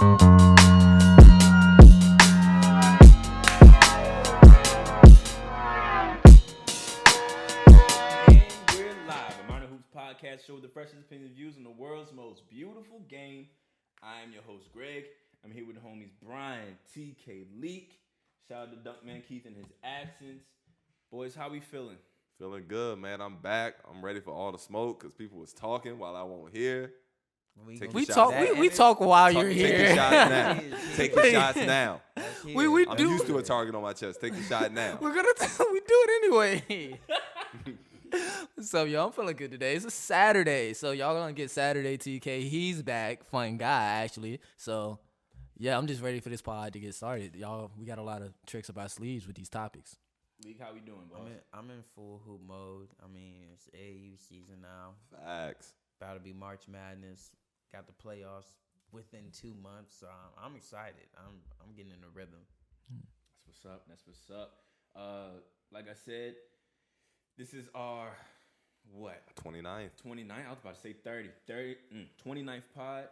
Podcast show with the freshest opinion views on the world's most beautiful game. I am your host, Greg. I'm here with the homies Brian, TK Leak. Shout out to Dunkman Keith in his absence. Boys, how we feeling? Feeling good, man. I'm back. I'm ready for all the smoke because people was talking while I won't hear. We talk while you're here. Take the shots now. Take the shots now. I'm do used to a target on my chest. Take the shot now. we do it anyway. What's up, y'all? I'm feeling good today. It's a Saturday, so y'all gonna get Saturday TK. He's back. Fun guy, actually. So, yeah, I'm just ready for this pod to get started. Y'all, we got a lot of tricks up our sleeves with these topics. Leak, how we doing, boss? I'm in full hoop mode. I mean, it's AAU season now. Facts. About to be March Madness. Got the playoffs within 2 months, so I'm excited. I'm getting in a rhythm. That's what's up. Like I said, this is our, 29th. 29th. I was about to say 29th pod.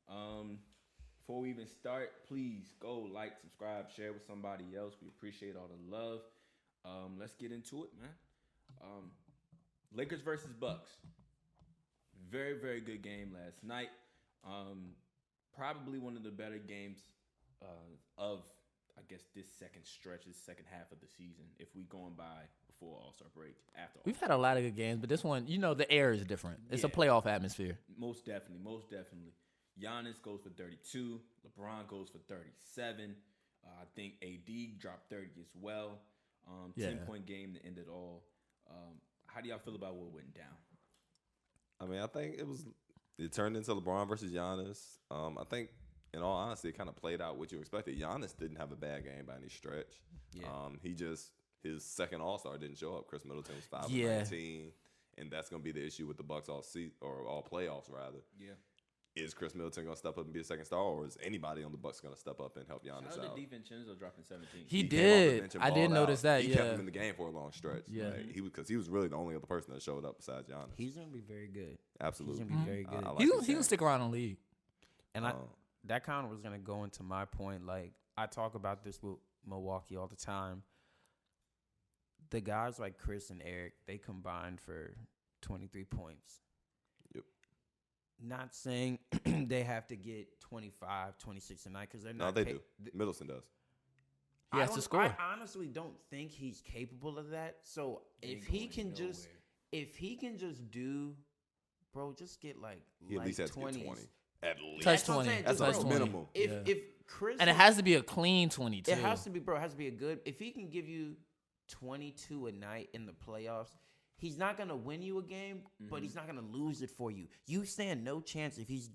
Before we even start, please go like, subscribe, share with somebody else. We appreciate all the love. Let's get into it, man. Lakers versus Bucks. Very, very good game last night. Probably one of the better games of, I guess, this second half of the season, if we going by before All-Star break, after We've had a lot of good games, but this one, the air is different. It's a playoff atmosphere. Most definitely. Giannis goes for 32. LeBron goes for 37. I think AD dropped 30 as well. 10-point game to end it all. How do y'all feel about what went down? I mean, I think it turned into LeBron versus Giannis. I think, in all honesty, it kind of played out what you expected. Giannis didn't have a bad game by any stretch. Yeah. His second All-Star didn't show up. Chris Middleton was 5 of 19, and that's going to be the issue with the Bucks all playoffs, rather. Yeah. Is Chris Middleton going to step up and be a second star, or is anybody on the Bucks going to step up and help Giannis out? DiVincenzo dropping 17. He did. I did notice that. He kept him in the game for a long stretch. Yeah. Because he was really the only other person that showed up besides Giannis. He's going to be very good. Absolutely. He's going to be very good. I like he can stick around in the league. And that kind of was going to go into my point. Like, I talk about this with Milwaukee all the time. The guys like Chris and Eric, they combined for 23 points. Yep. Not saying they have to get 25, 26 a night because they're not. No, they do. Middleton does. He has to score. I honestly don't think he's capable of that. So if he can just do, bro, just get he at least has 20s. to get 20. At least. Touch 20. That's touch a 20. minimum. If Chris and it has to be a clean 22. It has to be, bro. It has to be a good. If he can give you 22 a night in the playoffs, he's not going to win you a game, but he's not going to lose it for you. You stand no chance if he's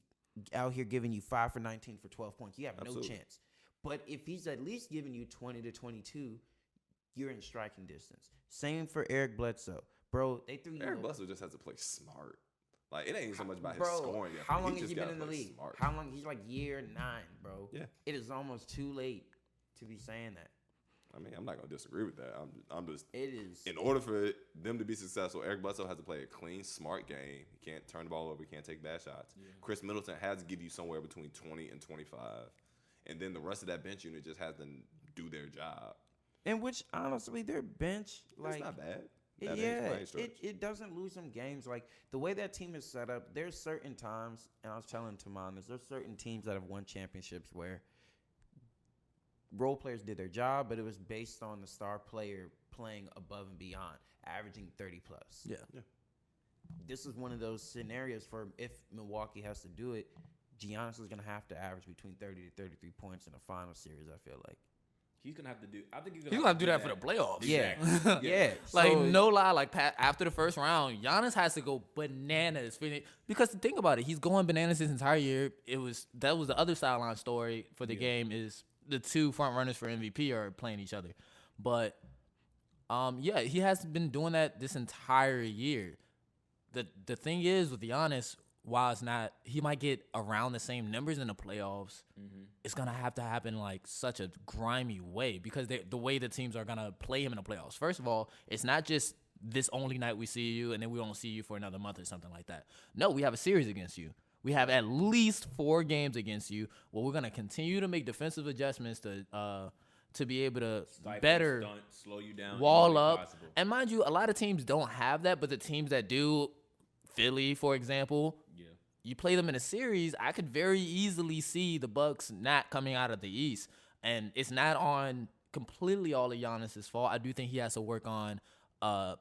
out here giving you 5 for 19 for 12 points. You have no chance. But if he's at least giving you 20 to 22, you're in striking distance. Same for Eric Bledsoe. Bro, they threw you. Eric Bledsoe just has to play smart. Like, it ain't so much about his scoring. How long has he been in the league? Smart. How long? He's like year 9, bro. Yeah. It is almost too late to be saying that. I mean, I'm not going to disagree with that. I'm just. It is. In order for them to be successful, Eric Bledsoe has to play a clean, smart game. He can't turn the ball over. He can't take bad shots. Yeah. Chris Middleton has to give you somewhere between 20 and 25. And then the rest of that bench unit just has to do their job. And which, honestly, their bench, it's not bad. It doesn't lose them games. Like, the way that team is set up, there's certain times, and I was telling Taman this, there's certain teams that have won championships where role players did their job, but it was based on the star player playing above and beyond, averaging 30 plus. Yeah. This is one of those scenarios for if Milwaukee has to do it, Giannis is going to have to average between 30 to 33 points in the final series, I feel like. He's going to have to do – I think he's going to have to do that for the playoffs. Yeah. Yeah. Like, no lie, like, after the first round, Giannis has to go bananas. Because think about it, he's going bananas this entire year. That was the other sideline story for the game is the two front runners for MVP are playing each other. But, he has been doing that this entire year. The thing is with Giannis, while it's not, he might get around the same numbers in the playoffs. Mm-hmm. It's gonna have to happen like such a grimy way because the way the teams are gonna play him in the playoffs. First of all, it's not just this only night we see you and then we don't see you for another month or something like that. No, we have a series against you. We have at least 4 games against you. Well, we're gonna continue to make defensive adjustments to be able to Stifle, better stunt, slow you down, wall any way up. possible. And mind you, a lot of teams don't have that, but the teams that do, Philly, for example, you play them in a series, I could very easily see the Bucks not coming out of the East. And it's not on completely all of Giannis's fault. I do think he has to work on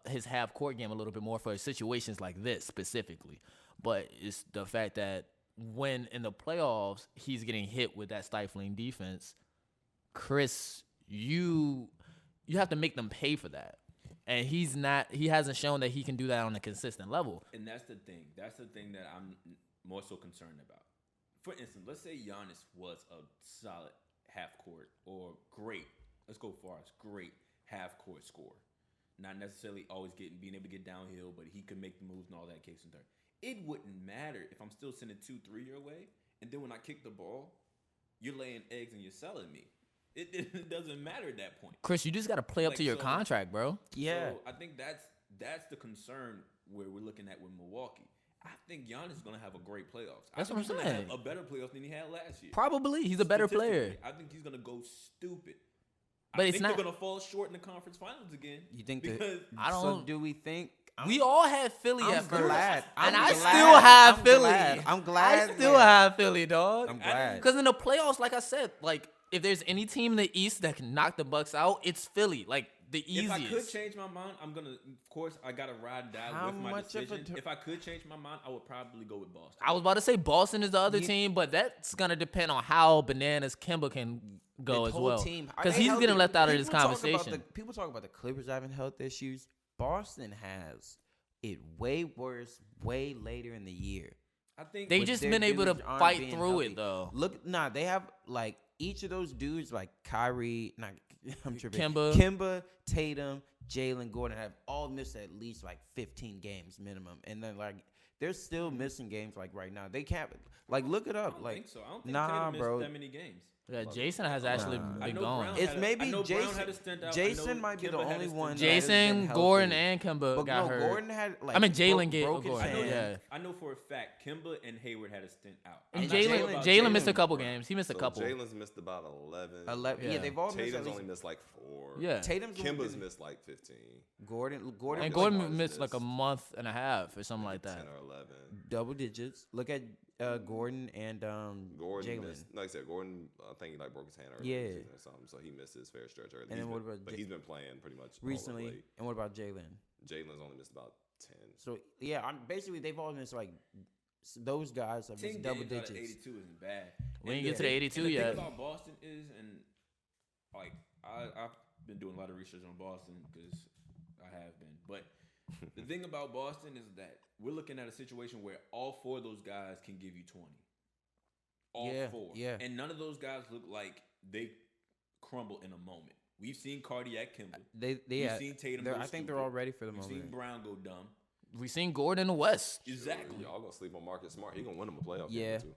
his half-court game a little bit more for situations like this specifically. But it's the fact that when in the playoffs he's getting hit with that stifling defense, Chris, you have to make them pay for that. And he hasn't shown that he can do that on a consistent level. And that's the thing. That's the thing that I'm more so concerned about. For instance, let's say Giannis was a solid half-court or great, let's go far as great half-court scorer. Not necessarily always being able to get downhill, but he could make the moves and all that case and turn. It wouldn't matter if I'm still sending 2-3 your way, and then when I kick the ball, you're laying eggs and you're selling me. It doesn't matter at that point. Chris, you just got to play up to your contract, bro. Yeah. So I think that's the concern where we're looking at with Milwaukee. I think Giannis is going to have a great playoffs. That's what I'm He's going saying. to have a better playoffs than he had last year. Probably. He's a better player. I think he's going to go stupid. But I it's think not. they're going to fall short in the conference finals again. You think because I don't. So do we think? We all had Philly I'm at first. glad. And I'm I glad. still have I'm Philly. glad. I'm glad. I still have Philly, dog. I'm glad. Because in the playoffs, like I said, like if there's any team in the East that can knock the Bucks out, it's Philly. Like the easiest. If I could change my mind, I'm gonna. Of course, I gotta ride and die How with my much of a decision. If I could change my mind, I would probably go with Boston. I was about to say Boston is the other team, but that's gonna depend on how bananas Kemba can go as well. Because he's getting left out of this conversation. People talk about the Clippers having health issues. Boston has it way worse, way later in the year. I think They But just their been able to dudes aren't fight being through healthy. it though. Look, they have like each of those dudes, like Kyrie, I'm tripping. Kemba. Tatum, Jalen, Gordon have all missed at least like 15 games minimum, and then like they're still missing games like right now. They can't like look it I up. don't Like think so. I don't think nah, Tatum missed bro. that many games. Yeah, Jason has actually Nah. I been know gone. Brown It's had a- maybe I know Brown Jason- had a stint out. Jason I know might be the Kemba had a only stint one out. that has Jason, been Gordon, healthy. and Kemba But got no, hurt. Gordon had like I mean, Jalen broke his Gordon, hand. yeah. I know for a fact Kimba and Hayward had a stint out. And I'm not sure Jalen about Jalen missed a Jalen, couple bro. games. He missed a So couple. Jalen's missed about 11. 11. Yeah, Yeah. they've all missed. Tatum's at least- only missed like 4. Yeah. Tatum's only Kimba's been- missed like 15. Gordon And Like Gordon Marcus missed like a missed. month and a half or something like 10 that. or 11. double digits. Look at Gordon and Gordon Jalen. missed, like I said, Gordon, I think he like broke his hand early Yeah. in the season or something, so he missed his fair stretch early. And then what about but he's been playing pretty much all of recently. late. And what about Jalen? Jalen's only missed about 10. So yeah, basically they've all missed like those guys have 10 missed double games out of digits. 82 isn't bad. We And didn't get to the 82 and the yet. thing about Boston is, and like I've been doing a lot of research on Boston because I have been, but the thing about Boston is that we're looking at a situation where all 4 of those guys can give you 20. All Yeah, 4. yeah. And none of those guys look like they crumble in a moment. We've seen Cardiac Kimble. They We've yeah. seen Tatum go I think they're stupid. all ready for the We've moment. seen Brown go dumb. We seen Gordon in the West. Exactly. Y'all gonna sleep on Marcus Smart. He gonna win him a playoff Yeah. game too.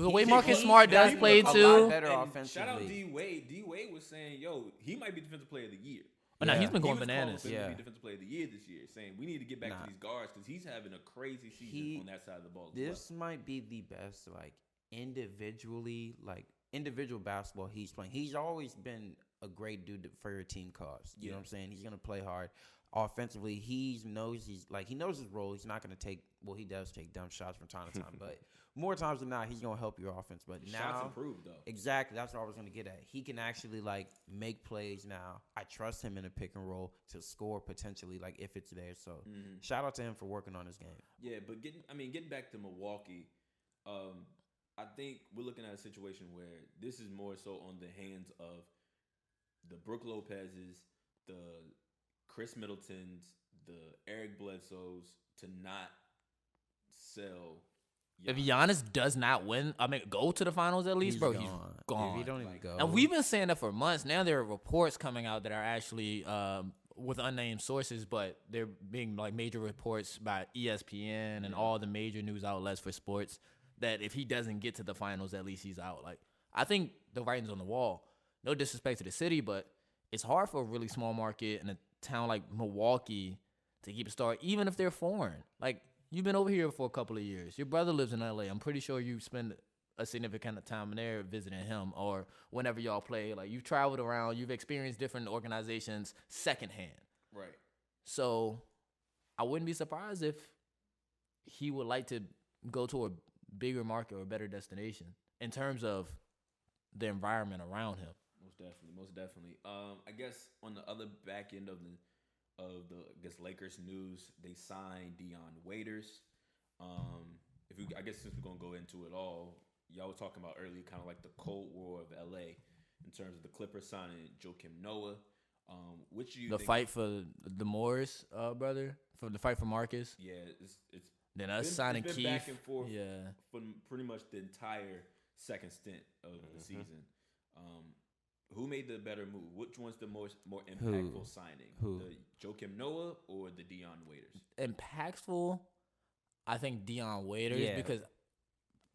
The way He- Marcus he- Smart does he- play a lot too. better And offensively. Shout out D Wade. D Wade was saying, "Yo, he might be defensive player of the year." Oh, no, Yeah. he's been He going was bananas. calling for him Yeah. to be defensive player of the year this year, saying we need to get back Nah. to these guards because he's having a crazy season He- on that side of the ball. This might be the best like individual basketball he's playing. He's always been a great dude for your team cause. You know what I'm saying? He's gonna play hard. Offensively, he knows his role. He's not gonna take he does take dumb shots from time to time, but more times than not, he's gonna help your offense. But Shots now improved though. exactly, that's what I was gonna get at. He can actually like make plays now. I trust him in a pick and roll to score potentially, like if it's there. So shout out to him for working on his game. Yeah, but getting back to Milwaukee, I think we're looking at a situation where this is more so on the hands of the Brook Lopez's, the Chris Middleton's, the Eric Bledsoe's to not sell. If Giannis does not win, go to the finals at least, He's bro, gone. he's gone. If he don't even go, And we've been saying that for months. Now there are reports coming out that are actually with unnamed sources, but they're being like major reports by ESPN and all the major news outlets for sports that if he doesn't get to the finals, at least he's out. Like, I think the writing's on the wall. No disrespect to the city, but it's hard for a really small market in a town like Milwaukee to keep a star, even if they're foreign. Like, You've been over here for a couple of years. Your brother lives in LA. I'm pretty sure you spend a significant time there visiting him, or whenever y'all play. Like, you've traveled around. You've experienced different organizations secondhand. Right. So I wouldn't be surprised if he would like to go to a bigger market or a better destination in terms of the environment around him. Most definitely. I guess on the other back end of the Lakers news, they signed Dion Waiters. I guess since we're gonna go into it all, y'all were talking about earlier, kind of like the Cold War of LA in terms of the Clippers signing Joakim Noah. Which you the think fight for the Morris brother, for the fight for Marcus. Yeah, it's then us signing it's been Keith. back and forth. Yeah, for pretty much the entire second stint of the season. Who made the better move? Which one's the more impactful signing? Who? The Joakim Noah or the Dion Waiters? Impactful, I think Dion Waiters, because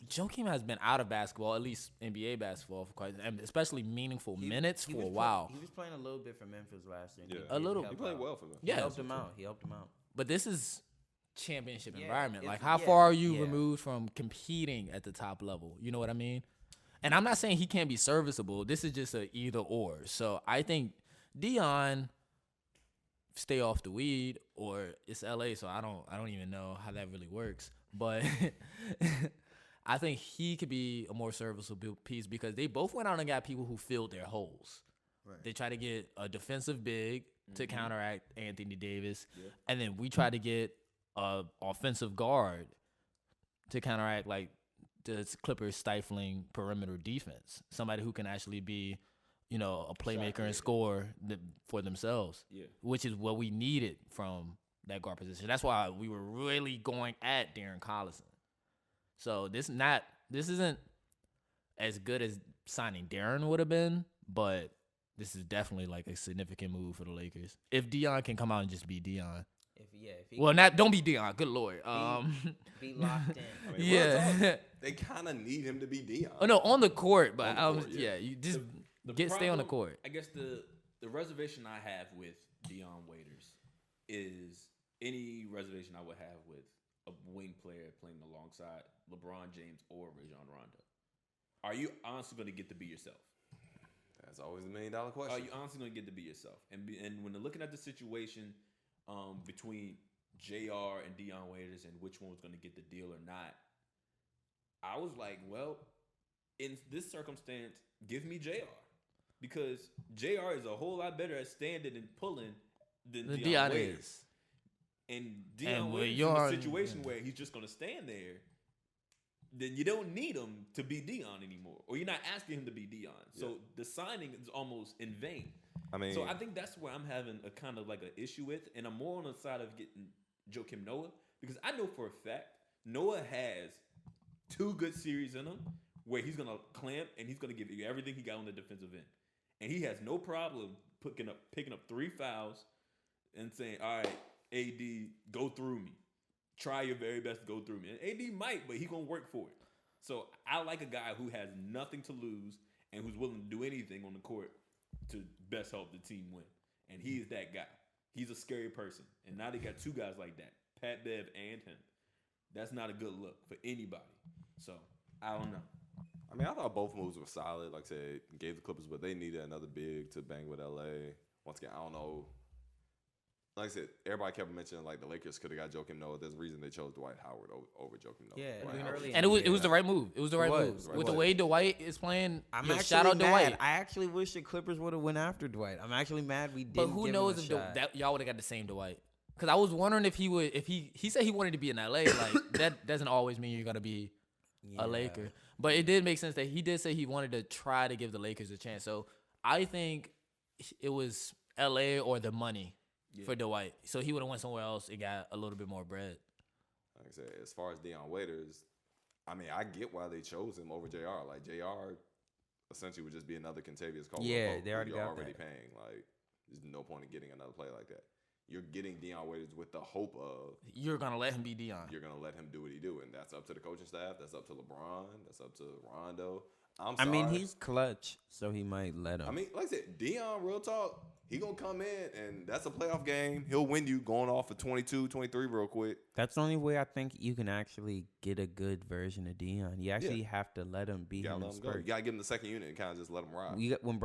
Joakim has been out of basketball, at least NBA basketball, for quite, and especially meaningful minutes for a while. He was playing a little bit for Memphis last year. A little. He played well for them. Yeah, He helped him out. But this is championship Yeah, environment. Like, it's- how yeah, far are you yeah. removed from competing at the top level? You know what I mean? And I'm not saying he can't be serviceable. This is just a either or. So I think Dion stay off the weed, or it's LA, so I don't even know how that really works. But I think he could be a more serviceable piece because they both went out and got people who filled their holes. Right. They tried to get a defensive big to counteract Anthony Davis, Yeah. and then we tried to get a offensive guard to counteract like the Clippers stifling perimeter defense. Somebody who can actually be, a playmaker and score for themselves. Yeah. Which is what we needed from that guard position. That's why we were really going at Darren Collison. So this isn't as good as signing Darren would have been, but this is definitely like a significant move for the Lakers. If Dion can come out and just be Dion. Don't be Dion. Good Lord. Be locked in. I mean, Yeah. they kind of need him to be Dion. Oh no, on the court, but On the court, yeah. you just The stay on the problem- court. I guess the reservation I have with Dion Waiters is any reservation I would have with a wing player playing alongside LeBron James or Rajon Rondo. Are you honestly going to get to be yourself? That's always the $1 million Are question. you honestly going to get to be yourself? And when they're looking at the situation between JR and Dion Waiters and which one was going to get the deal or not, I was like, well, in this circumstance, give me JR. Because JR is a whole lot better at standing and pulling than Dion Waiters. is. And Dion And Waiters in a situation where he's just going to stand there, then you don't need him to be Dion anymore. Or you're not asking him to be Dion. So the signing is almost in vain. I mean, So I think that's where I'm having a kind of like an issue with. And I'm more on the side of getting Joakim Noah. Because I know for a fact Noah has 2 good series in him where he's going to clamp and he's going to give you everything he got on the defensive end. And he has no problem picking up 3 fouls and saying, all right, AD, go through me. Try your very best to go through me. And AD might, but he's going to work for it. So I like a guy who has nothing to lose and who's willing to do anything on the court to best help the team win. And he is that guy. He's a scary person. And now they got 2 guys like that, Pat Bev and him. That's not a good look for anybody. So I don't know. I mean, I thought both moves were solid. Like I said, gave the Clippers, but they needed another big to bang with LA. Once again, I don't know. Like I said, everybody kept mentioning like the Lakers could have got Joakim Noah. There's a reason they chose Dwight Howard over Joakim Noah. Yeah, Dwight I mean, Howard. early And it was the right move. It was the right move. Right. With the way Dwight is playing, I'm yo, actually shout out mad. Dwight. I actually wish the Clippers would have went after Dwight. I'm actually mad we But didn't. who give knows him a if shot. that y'all would have got the same Dwight? Because I was wondering if he said he wanted to be in LA. Like that doesn't always mean you're gonna be a Laker. But it did make sense that he did say he wanted to try to give the Lakers a chance. So I think it was LA or the money for Dwight. So he would have went somewhere else and got a little bit more bread. Like I said, as far as Dion Waiters, I mean, I get why they chose him over JR. Like JR essentially would just be another Contavious Caldwell. Yeah, Pope they who already you're got already that. paying. Like, there's no point in getting another player like that. You're getting Dion Waiters with the hope of You're gonna let him be Dion. you're gonna let him do what he do, and that's up to the coaching staff. That's up to LeBron. That's up to Rondo. I mean, he's clutch, so he might let him. I mean, like I said, Dion, real talk, He going to come in, and that's a playoff game. He'll win you going off for 22, 23 real quick. That's the only way I think you can actually get a good version of Dion. You actually have to let him be him in spurts. You got to give him the second unit and kind of just let him ride. When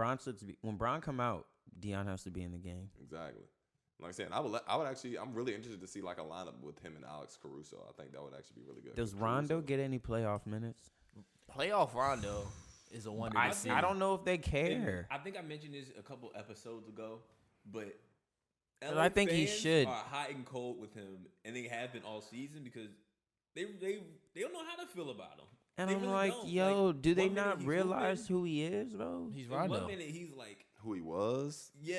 Bron come out, Dion has to be in the game. Exactly. Like I said, I'm really interested to see like a lineup with him and Alex Caruso. I think that would actually be really good. Does Rondo get any playoff minutes? Playoff Rondo is a wonder to see. I don't know if they care. I think I mentioned this a couple episodes ago, but I think he should. Are hot and cold with him, and they have been all season because they don't know how to feel about him. And they I'm really like, don't. yo, like, do they not realize who he is, bro? He's Rondo. 1 minute he's like who he was. Yeah.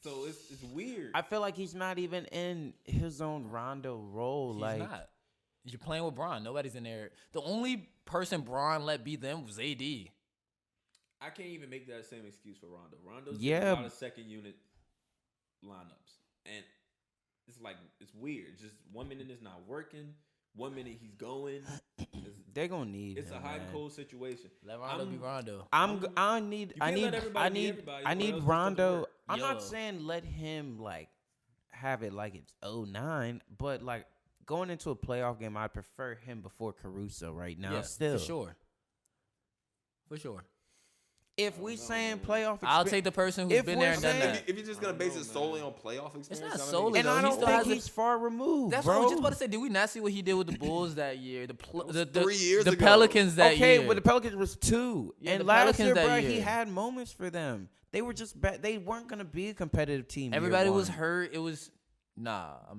So it's weird. I feel like he's not even in his own Rondo role. He's not. You're playing with Bron. Nobody's in there. The only person Bron let beat them was AD. I can't even make that same excuse for Rondo. Rondo's Yeah. a lot of second unit lineups, and it's weird. Just 1 minute is not working. 1 minute he's going. They're gonna need. It's a high and cold situation. Let Rondo be Rondo. I need Rondo. I'm Yo. not saying let him like have it like it's 09, but like going into a playoff game, I prefer him before Caruso right now. Yeah, still, For sure. If we saying playoff, I'll take the person who's If been we're there and done saying- that. If you're just gonna base it solely on playoff experience, not I mean, solely, and though. I He don't still think hasn't- he's far removed. That's bro. what I was just about to say. Did we not see what he did with the Bulls that year? The 3 years the ago. Pelicans that year. Okay, but the Pelicans was 2, Yeah, and the last Pelicans year, that bro, year. he had moments for them. They were just they weren't gonna be a competitive team. Everybody year was one. hurt. It was I'm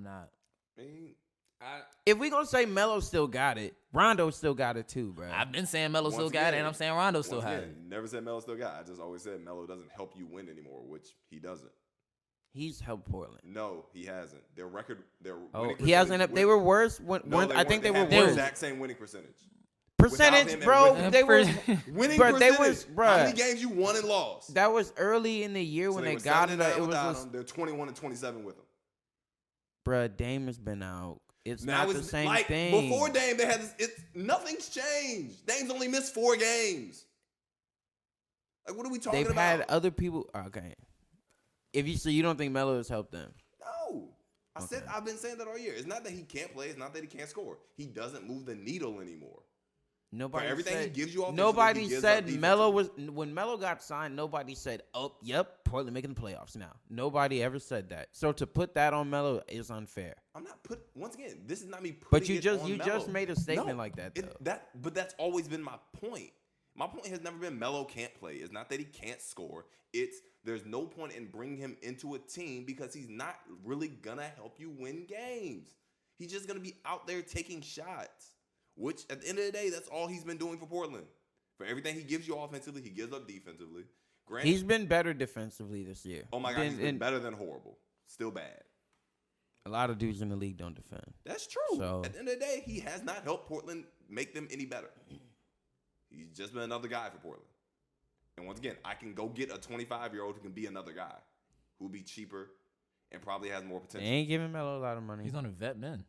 not. I mean, If we gonna say Melo still got it, Rondo still got it too, bro. I've been saying Melo Once still got it, again- and I'm saying Rondo still once has again, it. never said Melo still got it. I just always said Melo doesn't help you win anymore, which he doesn't. He's helped Portland. No, he hasn't. Their record, He hasn't. They were worse. I think they were had the worse. exact same winning percentage. Percentage, him and bro. with him. They were. Winning Bro, they percentage. was, How bruh. many games you won and lost? That was early in the year So when they they were got it. 79 It was without just, him. They're 21 and 27 with him. bruh, Dame has been out. It's Now not the it's same like thing. before Dame, they had this. Nothing's changed. Dame's only missed 4 games. Like, what are we talking They've about? had other people. Okay, so you don't think Melo has helped them? No. I've been saying that all year. It's not that he can't play. It's not that he can't score. He doesn't move the needle anymore. Nobody For everything said, he gives you offensively, nobody he gives said up Melo defensively. was when Melo got signed. Nobody said, "Oh, yep, Portland making the playoffs now." Nobody ever said that. So to put that on Melo is unfair. I'm not once again. This is not me putting. But you it just on you Melo. just made a statement No, like that though. But that's always been my point. My point has never been Melo can't play. It's not that he can't score. It's there's no point in bringing him into a team because he's not really gonna help you win games. He's just gonna be out there taking shots. Which, at the end of the day, that's all he's been doing for Portland. For everything he gives you offensively, he gives up defensively. Granted, He's been better defensively this year. oh my God, he's been better than horrible. Still bad. A lot of dudes in the league don't defend. That's true. So- At the end of the day, he has not helped Portland make them any better. He's just been another guy for Portland. And once again, I can go get a 25-year-old who can be another guy who will be cheaper and probably has more They potential. ain't giving Melo a lot of money. He's on a vet man.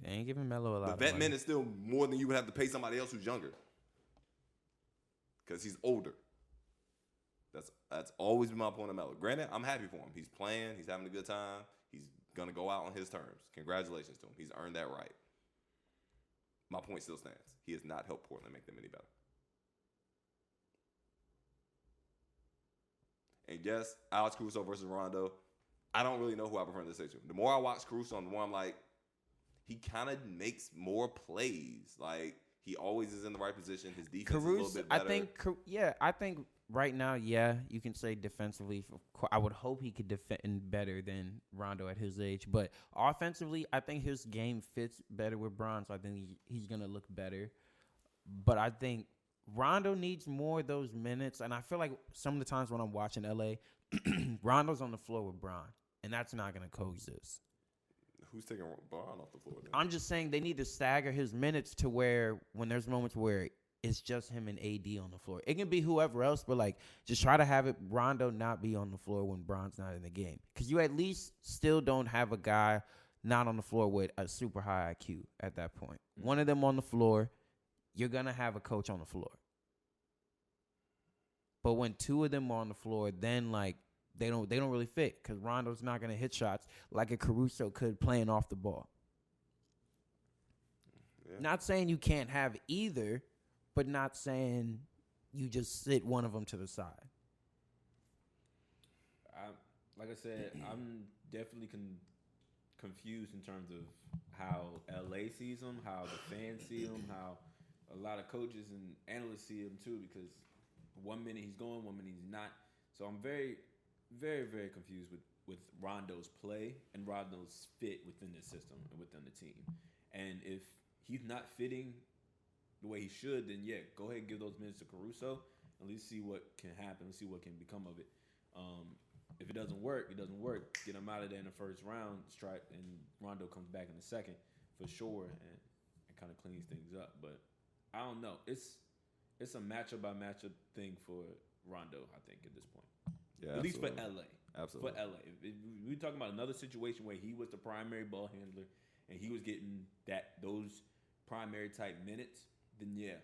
They ain't giving Melo a lot The of vet money. man is still more than you would have to pay somebody else who's younger. Because he's older. That's always been my point of Melo. Granted, I'm happy for him. He's playing. He's having a good time. He's going to go out on his terms. Congratulations to him. He's earned that right. My point still stands. He has not helped Portland make them any better. And yes, Alex Caruso versus Rondo. I don't really know who I prefer in this situation. The more I watch Caruso, the more I'm like, he kind of makes more plays. Like, he always is in the right position. His defense is a little Caruso, bit better. I think right now, you can say defensively. I would hope he could defend better than Rondo at his age. But offensively, I think his game fits better with Bron, so I think he's going to look better. But I think Rondo needs more of those minutes. And I feel like some of the times when I'm watching LA, Rondo's on the floor with Bron, and that's not going to coexist. Who's taking Bron off the floor then? I'm just saying they need to stagger his minutes to where when there's moments where it's just him and AD on the floor. It can be whoever else, but like just try to have it Rondo not be on the floor when Bron's not in the game. Because you at least still don't have a guy not on the floor with a super high IQ at that point. Mm-hmm. One of them on the floor, you're going to have a coach on the floor. But when two of them are on the floor, then like they don't really fit because Rondo's not gonna hit shots like a Caruso could playing off the ball. Yeah. Not saying you can't have either, but not saying you just sit one of them to the side. Like I said, I'm definitely confused in terms of how LA sees him, how the fans see him, how a lot of coaches and analysts see him too. Because 1 minute he's going, 1 minute he's not. So I'm very, very, very confused with Rondo's play and Rondo's fit within the system and within the team. And if he's not fitting the way he should, then yeah, go ahead and give those minutes to Caruso. At least see what can happen. Let's see what can become of it. If it doesn't work, it doesn't work. Get him out of there in the first round, and Rondo comes back in the second for sure, and kind of cleans things up. But I don't know. It's a matchup by matchup thing for Rondo, I think, at this point. Yeah, at least for absolutely. LA. Absolutely. For LA. If we're talking about another situation where he was the primary ball handler and he was getting those primary type minutes, then yeah,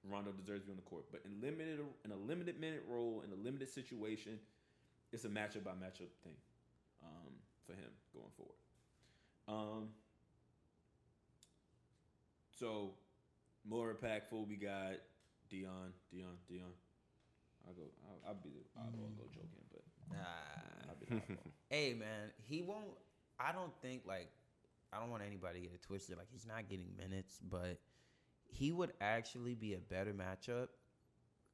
Rondo deserves to be on the court. But in a limited minute role, in a limited situation, it's a matchup by matchup thing for him going forward. So more impactful, we got Dion. I'll be the oddball go joking, but I'll be the oddball. Hey man, he won't. I don't want anybody to get it twisted. Like he's not getting minutes, but he would actually be a better matchup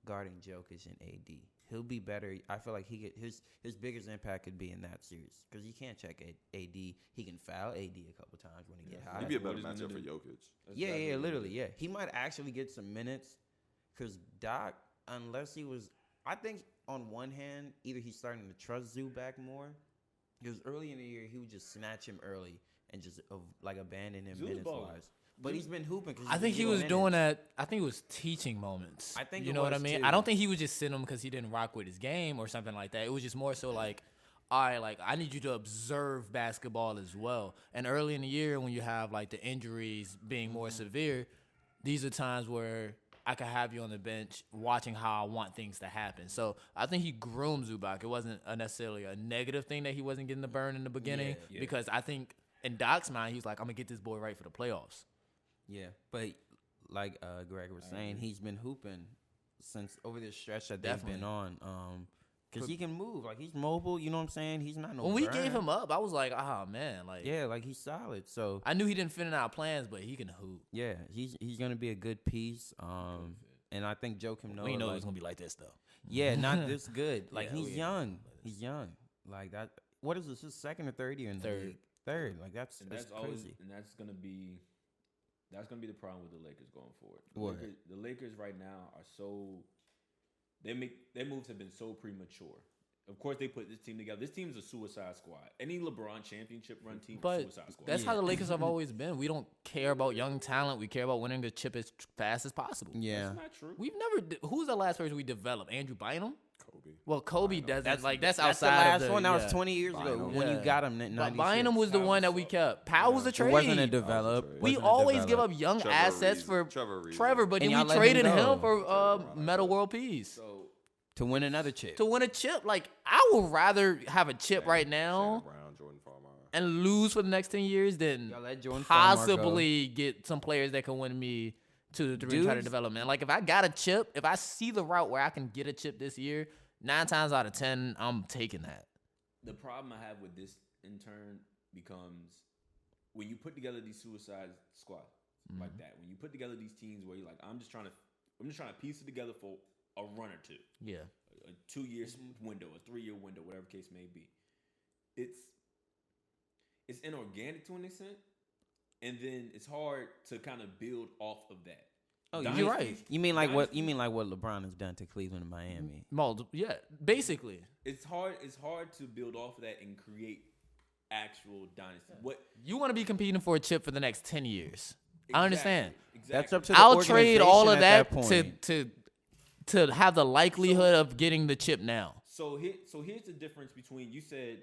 guarding Jokic and AD. He'll be better. I feel like his biggest impact could be in that series because you can't check AD. He can foul AD a couple times when he get hot. He'd be a better matchup for Jokic. Yeah, literally, yeah. He might actually get some minutes because Doc, unless he was, I think on one hand, either he's starting to trust Zubac more because early in the year he would just snatch him early and just abandon him minutes-wise. But he's been hooping. I think he was doing that. I think it was teaching moments. I think you it know what I was, mean. too. I don't think he was just sitting him because he didn't rock with his game or something like that. It was just more so like, all right, like I need you to observe basketball as well. And early in the year, when you have like the injuries being more severe, these are times where I could have you on the bench watching how I want things to happen. So I think he groomed Zubac. It wasn't necessarily a negative thing that he wasn't getting the burn in the beginning because I think in Doc's mind, he was like, I'm gonna get this boy right for the playoffs. Yeah, but like Greg was saying, he's been hooping since over this stretch that they've been on. Because he can move. Like, he's mobile. You know what I'm saying? He's not no When we burn. gave him up, I was like, oh, man. Like, yeah, like, he's solid. So I knew he didn't fit in our plans, but he can hoop. yeah, he's going to be a good piece. And I think Joe can know. We know like, it was going to be like this, though. Yeah, not this good. Like, Yeah, he's young. He's young. Like, that. What is this? His second or third year in the league? Third. Like, that's crazy. Always, and that's gonna be the problem with the Lakers going forward. The Lakers right now are so their moves have been so premature. Of course, they put this team together. This team is a suicide squad. Any LeBron championship run team, is a suicide squad. That's how the Lakers have always been. We don't care about young talent. We care about winning the chip as fast as possible. Yeah, that's not true. We've never. Who's the last person we developed? Andrew Bynum. Kobe. Well, Kobe doesn't. That's that's outside the last of the one. That was yeah. 20 years ago Bynum. when you Yeah. got him. But Bynum was the one that we kept. Powell was a trade. It wasn't a develop. trade. We Wasn't a always give develop. up young Trevor assets Reason. for Trevor but And then y'all we let him traded go. him for Trevor Metal World Peace. So to win another chip. To win a chip, like I would rather have a chip right now Shannon Brown, Jordan Farmar. and lose for the next 10 years than Y'all let Jordan Farmar possibly get some players that can win me to the try to Dudes- develop, man. Like if I got a chip, if I see the route where I can get a chip this year, 9 times out of 10, I'm taking that. the problem I have with this in turn becomes when you put together these suicide squads like that. When you put together these teams where you're like, I'm just trying to piece it together for a run or two. Yeah. A 2-year window, a 3-year window, whatever case may be. It's inorganic to an extent, and then it's hard to kind of build off of that. Oh, you're Dynasties- right. You mean like what? dynasties- You mean like what LeBron has done to Cleveland and Miami? Yeah, basically. It's hard to build off of that and create actual dynasty. What You want to be competing for a chip for the next 10 years. I understand. Exactly. That's up to the I'll trade all of organization that, at point. to have the likelihood of getting the chip now. So here's the difference between you said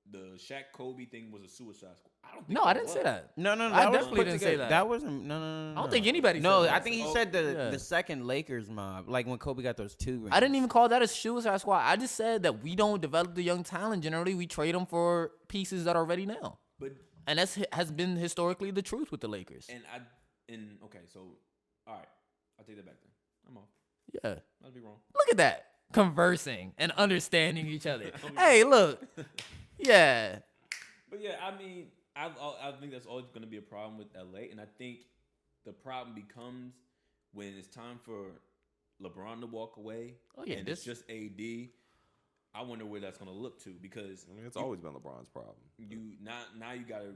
the Shaq Kobe thing was a suicide squad. I don't think. No, I didn't say that. No. I That was definitely put didn't say together. that. That wasn't. No. I don't think anybody No, said that. I think he said Yeah. the second Lakers mob, like when Kobe got those 2 rings. I didn't even call that a suicide squad. I just said that we don't develop the young talent. Generally, we trade them for pieces that are ready now. But And that's has been historically the truth with the Lakers. okay, so all right, I'll take that back then. I'm off. Yeah. I'd be wrong. Look at that. Conversing and understanding each other. Hey, look. Yeah. But yeah, I mean, I think that's always going to be a problem with LA, and I think the problem becomes when it's time for LeBron to walk away. Oh yeah, and it's just AD. I wonder where that's going to look to because I mean, it's always been LeBron's problem. Now you gotta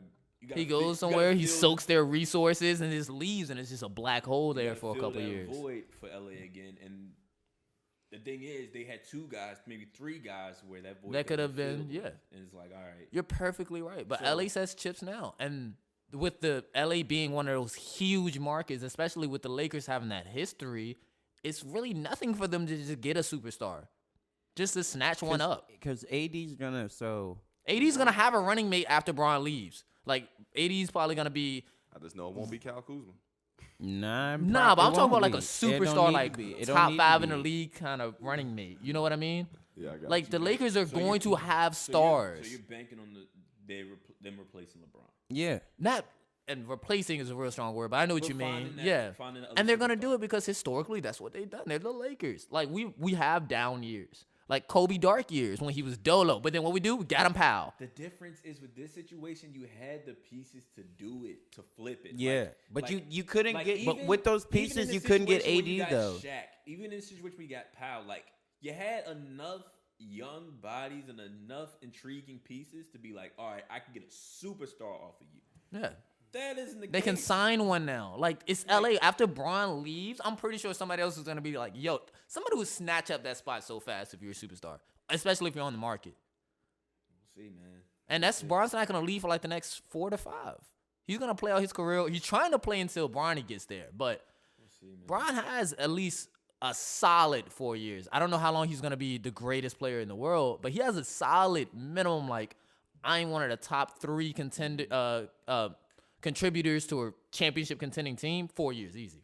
he goes somewhere, he soaks their resources and just leaves, and it's just a black hole there for a couple that years. Void for LA again, and the thing is, they had 2 guys, maybe 3 guys, where that void That could have been, filled. yeah. And it's like, all right, You're perfectly right, but So- LA says chips now, and with the LA being one of those huge markets, especially with the Lakers having that history, it's really nothing for them to just get a superstar, just to snatch one up. because AD's gonna AD's gonna have a running mate after Braun leaves. Like AD's probably gonna be I just know it won't be Cal Kuzma. nah, but I'm talking about like a superstar, like top 5 in the league kind of running mate. You know what I mean? Yeah, I got Like you. the Lakers are So going to have stars. So you're banking on them replacing LeBron. Yeah. Not and replacing is a real strong word, but I know what But you mean. finding that- Yeah, finding the and other they're gonna superstar. do it because historically that's what they've done. They're the Lakers. Like we have down years, like Kobe dark years when he was dolo. But then what we do, we got him Powell. The difference is with this situation, you had the pieces to do it, to flip it. Yeah, Like- but like- you couldn't like get. But even- with those even in pieces, the you couldn't get situation where you AD got though. Shaq, even in the situation where you got Powell, like you had enough young bodies and enough intriguing pieces to be like, all right, I can get a superstar off of you. Yeah, That isn't the they case. can sign one now. Like it's LA. After Braun leaves, I'm pretty sure somebody else is gonna be like, yo, somebody would snatch up that spot so fast if you're a superstar, especially if you're on the market. We'll see, man. And that's Braun's not gonna leave for like the next 4 to 5. He's gonna play out his career. He's trying to play until Bronny gets there, but We'll see, man. Bron has at least a solid 4 years. I don't know how long he's gonna be the greatest player in the world, but he has a solid minimum. Like I'm one of the top 3 contributors to a championship contending team. 4 years, easy,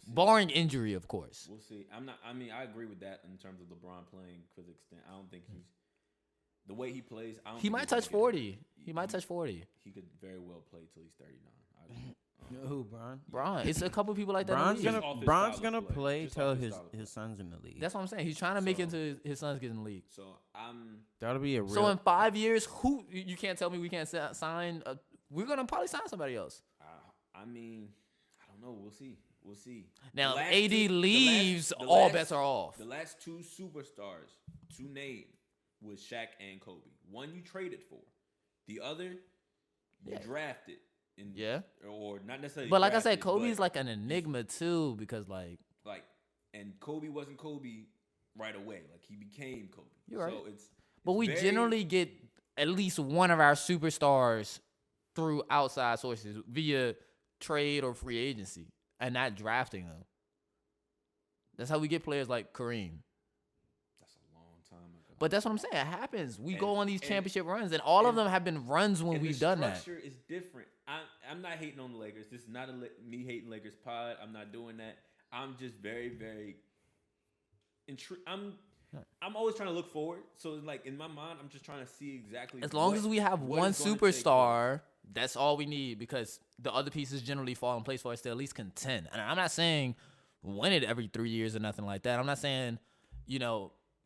barring injury, of course. We'll see. I mean, I agree with that in terms of LeBron playing for the extent. I don't think he's the way he plays. I don't. He think might he's touch gonna get- 40. He might touch 40. He could very well play till he's 39. Who, Bron? Bron, it's a couple people like that. in the Bron's league. gonna off his Bron's style of gonna play. play Just till off his his style of play. son's in the league. That's what I'm saying. He's trying to make So- it into his sons getting in the league. So I'm. That'll be a real. So in 5 years, who you can't tell me we can't sign? We're gonna probably sign somebody else. I mean, I don't know. We'll see. We'll see. Now, The if last AD two- the leaves, last- the all last- bets are off. The last 2 superstars to name was Shaq and Kobe. One you traded for, the other you Yeah. drafted. In, Yeah. Or not necessarily. But like I said, drafted, Kobe's but like an enigma too, because like and Kobe wasn't Kobe right away. Like he became Kobe. You're right. So it's. but we very- generally get at least one of our superstars through outside sources via trade or free agency and not drafting them. That's how we get players like Kareem. That's a long time ago. But that's what I'm saying. It happens. We go on these and- championship runs, and all of and- them have been runs when And we've the done that. structure is different. I'm not hating on the Lakers. This is not me hating Lakers pod. I'm not doing that. I'm just very, very I'm always trying to look forward. So like in my mind, I'm just trying to see exactly. As long as we have what one is gonna take superstar, that's all we need, because the other pieces generally fall in place for us to at least contend. And I'm not saying win it every 3 years or nothing like that. I'm not saying,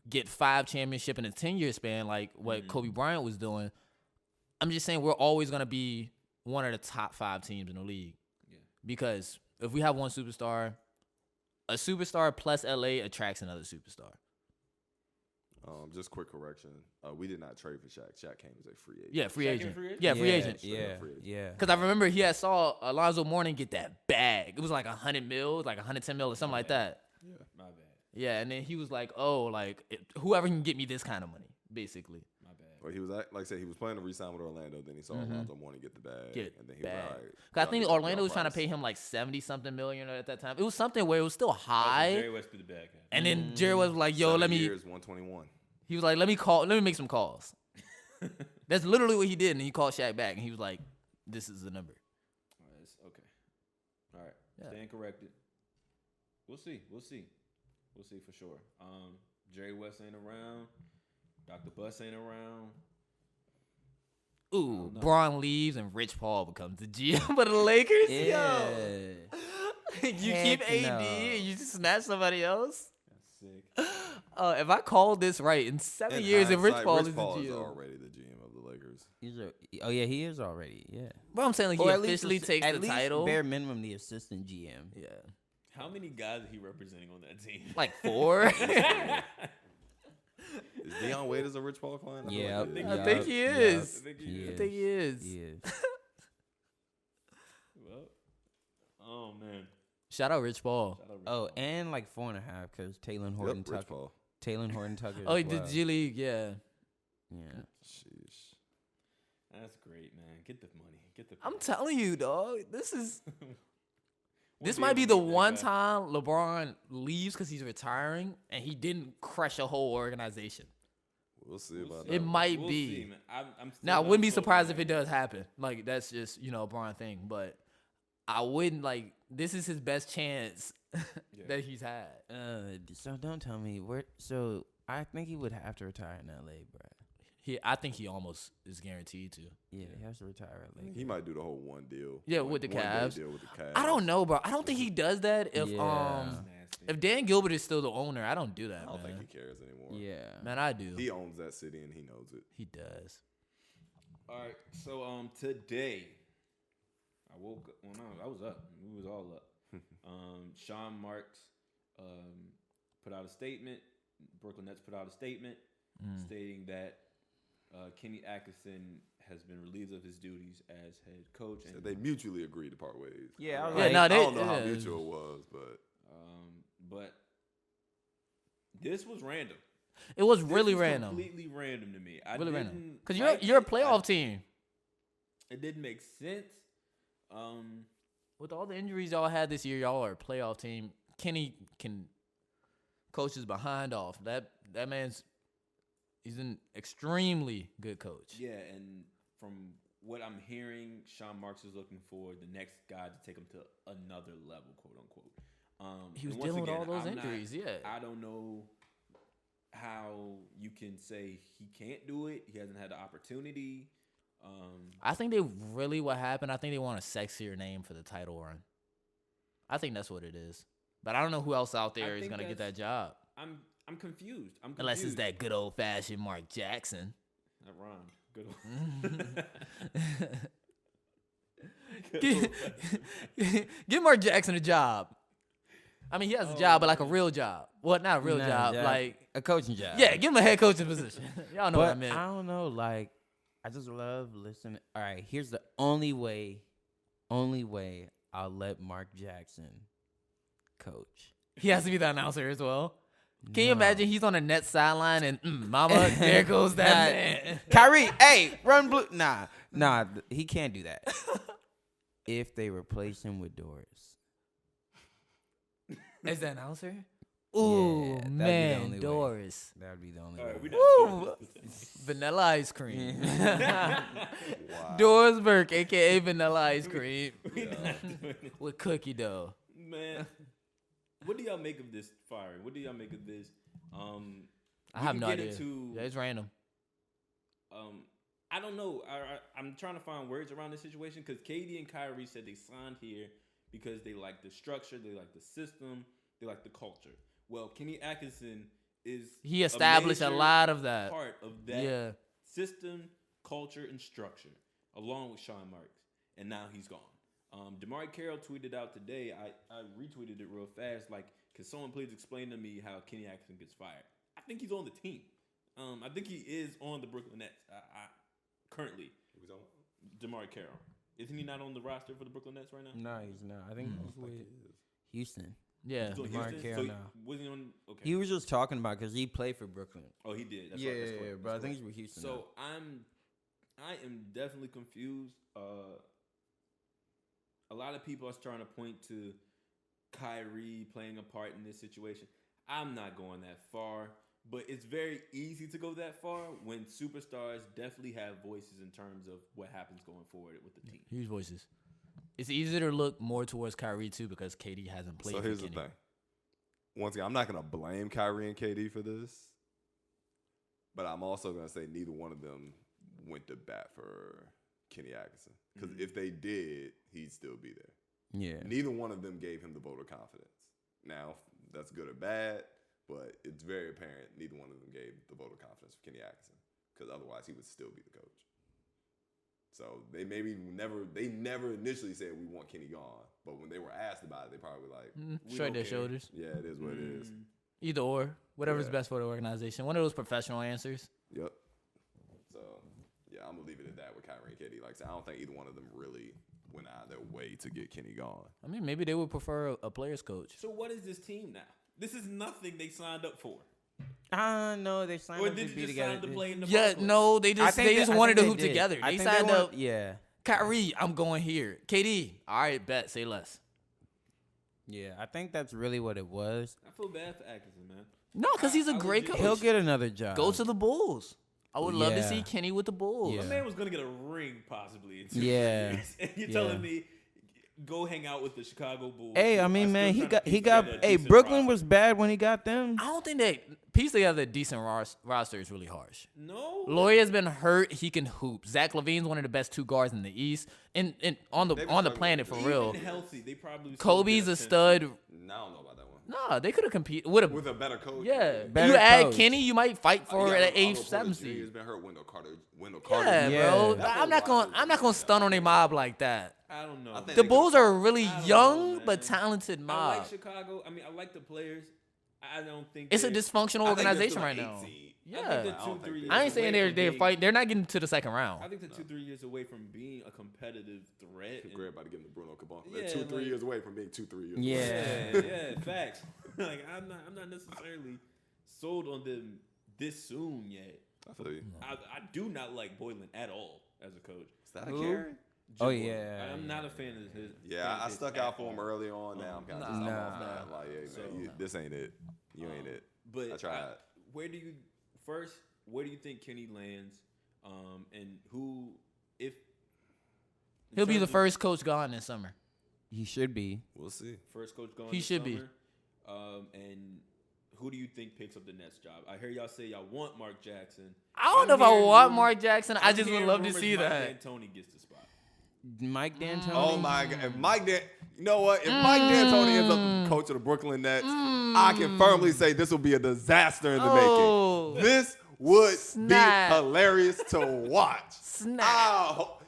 get 5 championships in a 10-year span like what Kobe Bryant was doing. I'm just saying we're always going to be one of the top 5 teams in the league. Yeah. Because if we have one superstar, a superstar plus LA attracts another superstar. Just quick correction. We did not trade for Shaq. Shaq came as a free agent. Yeah, free Shaq agent. and free agent? Yeah, free agent. Yeah, Free agent. yeah. Because I remember he had saw Alonzo Mourning get that bag. It was like 100 mil, like 110 mil or something like that. My bad. Yeah, and then he was like, oh, like, whoever can get me this kind of money, basically. My bad. Well, he was like I said, he was planning to re-sign with Orlando. Then he saw Alonzo Mourning get the bag, Get and then he bag. was like, Because I think "Y'all Orlando was trying to price." pay him like 70-something million at that time. It was something where it was still Oh, high. Jerry West threw the bag. And then Jerry was like, yo, 7 let me. years, 121. He was like, let me make some calls. That's literally what he did, and he called Shaq back, and he was like, this is the number. All right, okay. All right, Yeah. stand corrected. We'll see for sure. Jerry West ain't around. Dr. Buss ain't around. Ooh, Braun leaves and Rich Paul becomes the GM of the Lakers. Yeah. Yo, you keep Heck AD no. and you just snatch somebody else. That's sick. If I called this right in 7 years, if Rich hindsight, Paul Rich is the Paul GM, is already the GM of the Lakers. He is already. Yeah. bro, I'm saying like Or he at least officially takes at the least title. bare minimum, the assistant GM. Yeah, How many guys are he representing on that team? like 4. Is Deion Waiters a Rich Paul client? Yeah, I think he is. I think he He is. I think he is. He is. Well, oh man. Shout out Rich Paul. Shout out Rich Oh, Paul. and like 4.5 because Taylor Horton Rich Tucker. Paul. Taylor Horton Tucker. Oh, he as did well. G League. Yeah, Yeah. Sheesh. That's great, man. Get the money. Get the. I'm telling you, dog. This is. One This day might be I'm the gonna meet that one guy. time LeBron leaves because he's retiring and he didn't crush a whole organization. We'll see about It that. might We'll be. see, man. I'm still Now, I not wouldn't be sold surprised on if it that. does happen. Like, that's just, a Bron thing. But I wouldn't, like, this is his best chance that he's had. So don't tell me where. So I think he would have to retire in LA, bro. I think he almost is guaranteed to. Yeah, he has to retire at LA. He might do the whole one deal. Yeah, Like, with the one day Cavs. deal with the Cavs. I don't know, bro. I don't think he does that if Yeah. Nasty. if Dan Gilbert is still the owner. I don't do that, I don't man. think he cares anymore. Yeah. Man, I do. He owns that city and he knows it. He does. All right, so today I woke up. Well, no, I was up. We was all up. Sean Marks put out a statement. Brooklyn Nets put out a statement stating that Kenny Atkinson has been relieved of his duties as head coach. So And they mutually agreed to part ways. Yeah, I was Yeah, like, no, I they- don't know how yeah. mutual it was, but this was random. It was This really was random. Completely random to me. I Really didn't random. Because like you're a it. playoff team. It didn't make sense. With all the injuries y'all had this year, y'all are a playoff team. Kenny can coach his behind off. That he's an extremely good coach. Yeah, and from what I'm hearing, Sean Marks is looking for the next guy to take him to another level, quote unquote. He was and once dealing with again, all those I'm not- injuries. Yeah. I don't know how you can say he can't do it. He hasn't had the opportunity. I think what happened, I think they want a sexier name for the title run. I think that's what it is. But I don't know who else out there is think going to get that that's- job. I'm confused. I'm confused. Unless it's that good old fashioned Mark Jackson. That rhymed. Good Give Mark Jackson a job. I mean, he has a job, but like a real job. Well, not a real Nah, job. job. Like, a coaching job. yeah, give him a head coaching position. Y'all know what I But meant. I don't know. Like, I just love listening. All right, here's the only way I'll let Mark Jackson coach. He has to be the announcer as well. Can you No. imagine he's on the net sideline and mama, there goes that man. Kyrie, hey, run blue. Nah, he can't do that. If they replace him with Doris. Is the announcer? Ooh, that'd be the man, only way. Doris. That would be the only All way. right, we not Woo! doing this. Vanilla ice cream. Wow. Doris Burke, a.k.a. Vanilla Ice Cream. We not doing this. With cookie dough. Man, what do y'all make of this firing? What do y'all make of this? I have no idea. Into, Yeah, it's random. I don't know. I'm trying to find words around this situation because KD and Kyrie said they signed here because they like the structure, they like the system, they like the culture. Well, Kenny Atkinson is He established a major lot of that. part of that Yeah. system, culture, and structure, along with Sean Marks, and now he's gone. DeMar Carroll tweeted out today. I retweeted it real fast. Like, can someone please explain to me how Kenny Atkinson gets fired? I think he's on the team. I think he is on the Brooklyn Nets. Currently, DeMar Carroll. Isn't he not on the roster for the Brooklyn Nets right now? No, he's not. I think he's with Houston. Yeah. He's on DeMar Houston? Carroll So now. was he on? Okay. He was just talking about because he played for Brooklyn. Oh, he did. That's Yeah, right. That's correct. bro. I That's think he's correct. with Houston. So I am definitely confused. A lot of people are trying to point to Kyrie playing a part in this situation. I'm not going that far. But it's very easy to go that far when superstars definitely have voices in terms of what happens going forward with the team. Huge voices. It's easier to look more towards Kyrie too because KD hasn't played. So here's the thing. Once again, I'm not gonna blame Kyrie and KD for this, but I'm also gonna say neither one of them went to bat for Kenny Atkinson. Because if they did, he'd still be there. Yeah. Neither one of them gave him the vote of confidence. Now, that's good or bad, but it's very apparent neither one of them gave the vote of confidence for Kenny Atkinson. Because otherwise, he would still be the coach. So they never initially said we want Kenny gone. But when they were asked about it, they probably were like, straight their shoulders. Yeah, it is what it is. Either or. Whatever's best for the organization. One of those professional answers. Yep. So, yeah, I'm going to leave it at that with Kyrie and KD. Like I said, I don't think either one of them really went out of their way to get Kenny gone. I mean, maybe they would prefer a player's coach. So what is this team now? This is nothing they signed up for. No, they signed up to be together. Sign to play in the Yeah, first place? no, they just wanted to hoop together. They signed up. Yeah. Kyrie, I'm going here. KD, all right, bet, say less. Yeah, I think that's really what it was. I feel bad for Atkinson, man. No, because he's a great coach. He'll get another job. Go to the Bulls. I would love to Yeah. see Kenny with the Bulls. My Yeah. man was gonna get a ring possibly in 2 Yeah. years, and you're Yeah. telling me go hang out with the Chicago Bulls. Hey, I who mean, are man, still he trying to got. piece together a Hey, decent Brooklyn roster. was bad when he got them. I don't think that piece together a decent roster is really harsh. No. Loy has been hurt. He can hoop. Zach LaVine's one of the best 2 guards in the East and on the struggling planet for with real. Even healthy, they probably still Kobe's get a 10. stud. Nah, I don't know about that one. Nah, they could have competed. Would have. With a better coach. Yeah, Better you add coach. Kenny, you might fight for Yeah, it at Otto age Porter 7 Jr. has seed. been hurt. Wendell Carter. Yeah, Yeah. bro. That I'm not whole going. I'm not going to stun on their mob like that. I don't know. I think The they Bulls are a really I don't know, young man. but talented I mob. like Chicago. I mean, I like the players. I don't think It's a they- dysfunctional I think they're organization still right an now. 8 seed. Yeah, I think I they're don't 2-3 think years I ain't saying away they're from being- fighting. They're not getting to the second round. I think they're 2-3 years away from being a competitive threat. and- Great about to give him the Bruno Caboclo. Yeah, They're 2-3 like- years away from being 2-3 years Yeah. away. yeah, facts. Like I'm not necessarily sold on them this soon yet. I feel you. I do not like Boylan at all as a coach. Is that a Who? carry? Oh, Jim Boylan. yeah, I'm not a fan of his. Yeah, I his stuck at out for him all. early on. Now I'm kind of Nah. off that. Like, hey, So- man, this ain't it. You ain't it. But I tried. where do you think Kenny lands? And who, if in He'll be terms the of first coach gone this summer. He should be. We'll see. first coach going? He this should be. summer? And who do you think picks up the next job? I hear y'all say y'all want Mark Jackson. I don't I'm know if I hearing want rumors- Mark Jackson. I I'm just would hearing love to rumors see Mike that. D'Antoni gets the spot. Mike D'Antoni. Oh my God! If you know what? If Mike D'Antoni ends up the coach of the Brooklyn Nets, I can firmly say this will be a disaster in the Oh. making. This would Snap. be hilarious to watch. Snap.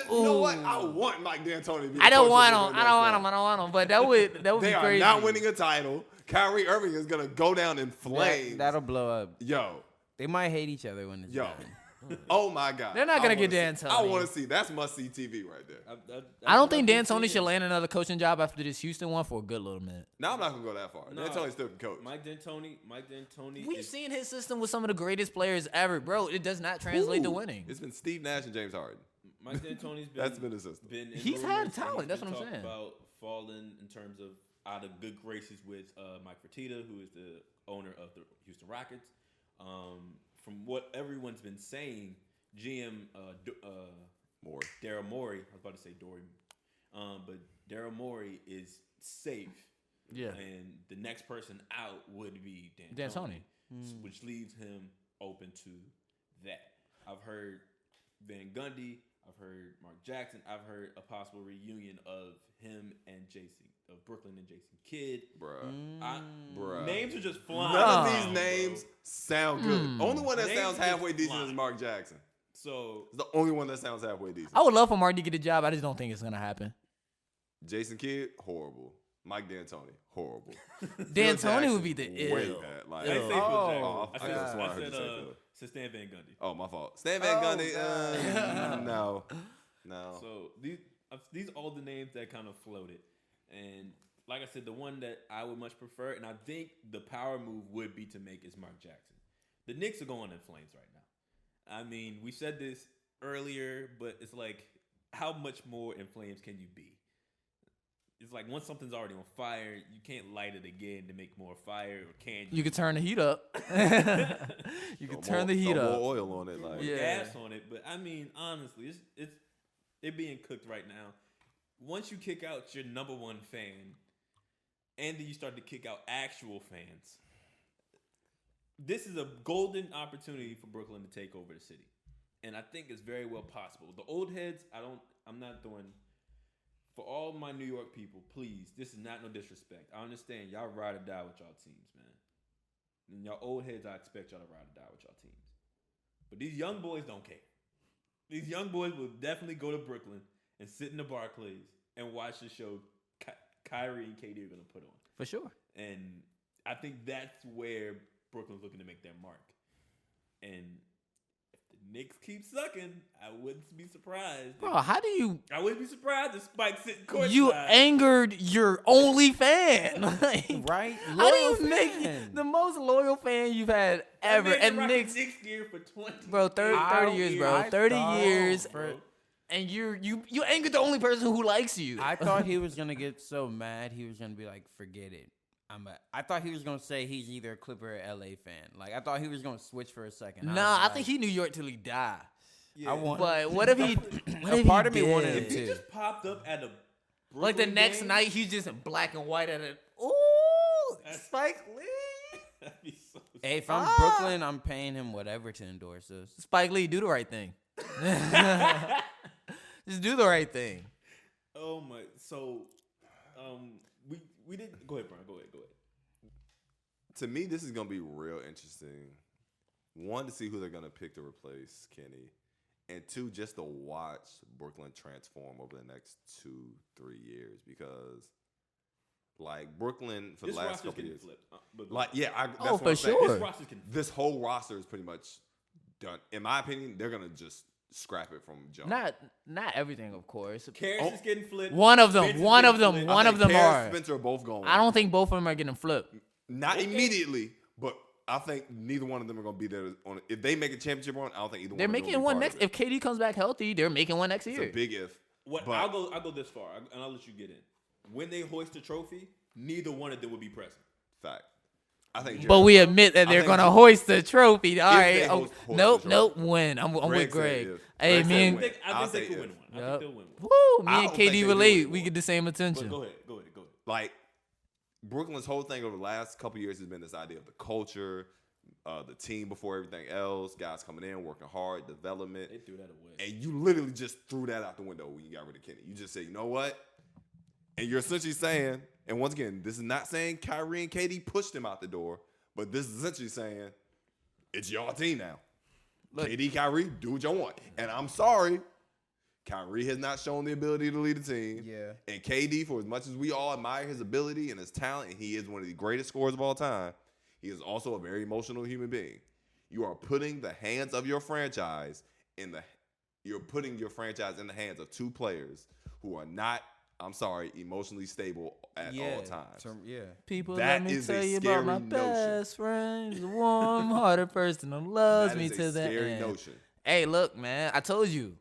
You know what? I want Mike D'Antoni to be. I the don't coach want of the him. Brooklyn I don't want Nets him. I don't want him. But that would They be are crazy. not winning a title. Kyrie Irving is gonna go down in flames. That'll blow up. Yo, They might hate each other when it's yo. done. Oh my God. They're not gonna get wanna see- D'Antoni. I want to see. That's must see TV right there. I don't think D'Antoni should land another coaching job after this Houston one for a good little minute. Now I'm not gonna go that far. No. D'Antoni still can coach. Mike D'Antoni. We've is, seen his system with some of the greatest players ever, bro. It does not translate to Ooh. winning. It's been Steve Nash and James Harden. Mike D'Antoni's been. That's been his system. in He's rumors, had and talent, he's that's been what I'm talking saying. About falling in terms of out of good graces with Mike Fertitta, who is the owner of the Houston Rockets. From what everyone's been saying, GM More. Daryl Morey, I was about to say Dory, but Daryl Morey is safe. Yeah. And the next person out would be D'Antoni. which leaves him open to that. I've heard Van Gundy. I've heard Mark Jackson. I've heard a possible reunion of him and Jason, of Brooklyn and Jason Kidd. Bruh. Bruh. Names are just flying. None of around, these names bro. sound good. Only one that Names sounds just halfway decent fly. is Mark Jackson. So It's the only one that sounds halfway decent. I would love for Mark to get a job. I just don't think it's gonna happen. Jason Kidd, horrible. Mike D'Antoni, horrible. D'Antoni would be the way ill. bad. I Like, didn't say Phil Oh. Jackson. Oh, I I swear I heard said, you say Phil. said Stan Van Gundy. Oh, my fault. Stan Van Gundy. God. No. So these all the names that kind of floated, and like I said, the one that I would much prefer, and I think the power move would be to make is Mark Jackson. The Knicks are going in flames right now. I mean, we said this earlier, but it's like, how much more in flames can you be? it's like once something's already on fire, you can't light it again to make more fire, or can you? You could turn the heat up. You could turn the heat throw up. more oil on it, like Gas on it. But I mean, honestly, it's being cooked right now. Once you kick out your number one fan, and then you start to kick out actual fans, this is a golden opportunity for Brooklyn to take over the city. And I think it's very well possible. The old heads, I'm not doing. For all my New York people, please, this is not no disrespect. I understand y'all ride or die with y'all teams, man. And y'all old heads, I expect y'all to ride or die with y'all teams. But these young boys don't care. These young boys will definitely go to Brooklyn and sit in the Barclays and watch the show Kyrie and KD are going to put on. For sure. And I think that's where Brooklyn's looking to make their mark. And if the Knicks keep sucking, I wouldn't be surprised. Bro, how do you... I wouldn't be surprised if Spike sitting courtside. You angered your only fan. Like, Right? how do you make the most loyal fan you've had ever? And Knicks gear for 20. Bro, 30 years, bro. 30 years. Bro. And you angered the only person who likes you. I thought he was gonna get so mad. He was gonna be like, "Forget it." I thought he was gonna say he's either a Clipper or LA fan. Like I thought he was gonna switch for a second. I think he New York till he die. Yeah. I want. But what if he? What if part he of me wanted did? him He to. just popped up at a Brooklyn Like the next game? night, he's just in black and white at it. Ooh, Spike Lee. That'd be so Hey, if I'm Brooklyn, I'm paying him whatever to endorse us. Spike Lee, do the right thing. Just do the right thing. Oh my! So, we did. Go ahead, Brian. Go ahead. to me, this is gonna be real interesting. One, to see who they're gonna pick to replace Kenny, and two, just to watch Brooklyn transform over the next 2-3 years, because like Brooklyn for This the last roster's couple getting years, flipped. But like that's Oh, what for I'm saying. sure. this roster can. This whole roster is pretty much done. In my opinion, they're gonna just scrap it from jump. Not everything, of course. Karras is getting flipped. One of them. Vince is One of getting them. flipped. One I of think them Karras are. and Spencer are both going. I don't think both of them are getting flipped. Not Okay. immediately, but I think neither one of them are gonna be there on. If they make a championship run, I don't think either They're one. making of them one will be next. part of If KD comes back healthy, they're making one next it. year. It's a big if. What But- I'll go this far, and I'll let you get in. When they hoist the trophy, neither one of them will be present. Fact. I think. But we admit that I they're think gonna Jared- hoist the trophy. All If right. they Oh, hoist the nope. trophy. Win. I'm Greg with said Greg. if. Hey, Greg me said and win. I I'll think they say could if. win one. I Yup. think they'll win one. Woo, me I and don't think KD they relate. do We it. get the same But attention. go ahead. Like Brooklyn's whole thing over the last couple years has been this idea of the culture, the team before everything else, guys coming in, working hard, development. They threw that away. And you literally just threw that out the window when you got rid of Kenny. You just said, you know what? And you're essentially saying, and once again, this is not saying Kyrie and KD pushed him out the door, but this is essentially saying, it's your team now. Look. KD, Kyrie, do what you want. And I'm sorry, Kyrie has not shown the ability to lead a team. Yeah. And KD, for as much as we all admire his ability and his talent, and he is one of the greatest scorers of all time, he is also a very emotional human being. You are putting the hands of your franchise you're putting your franchise in the hands of two players who are not, I'm sorry, emotionally stable at all times. People, That let me is a tell you about my scary notion. best friend, the warm-hearted person who loves That me is to a the scary end. notion. Hey, look, man, I told you.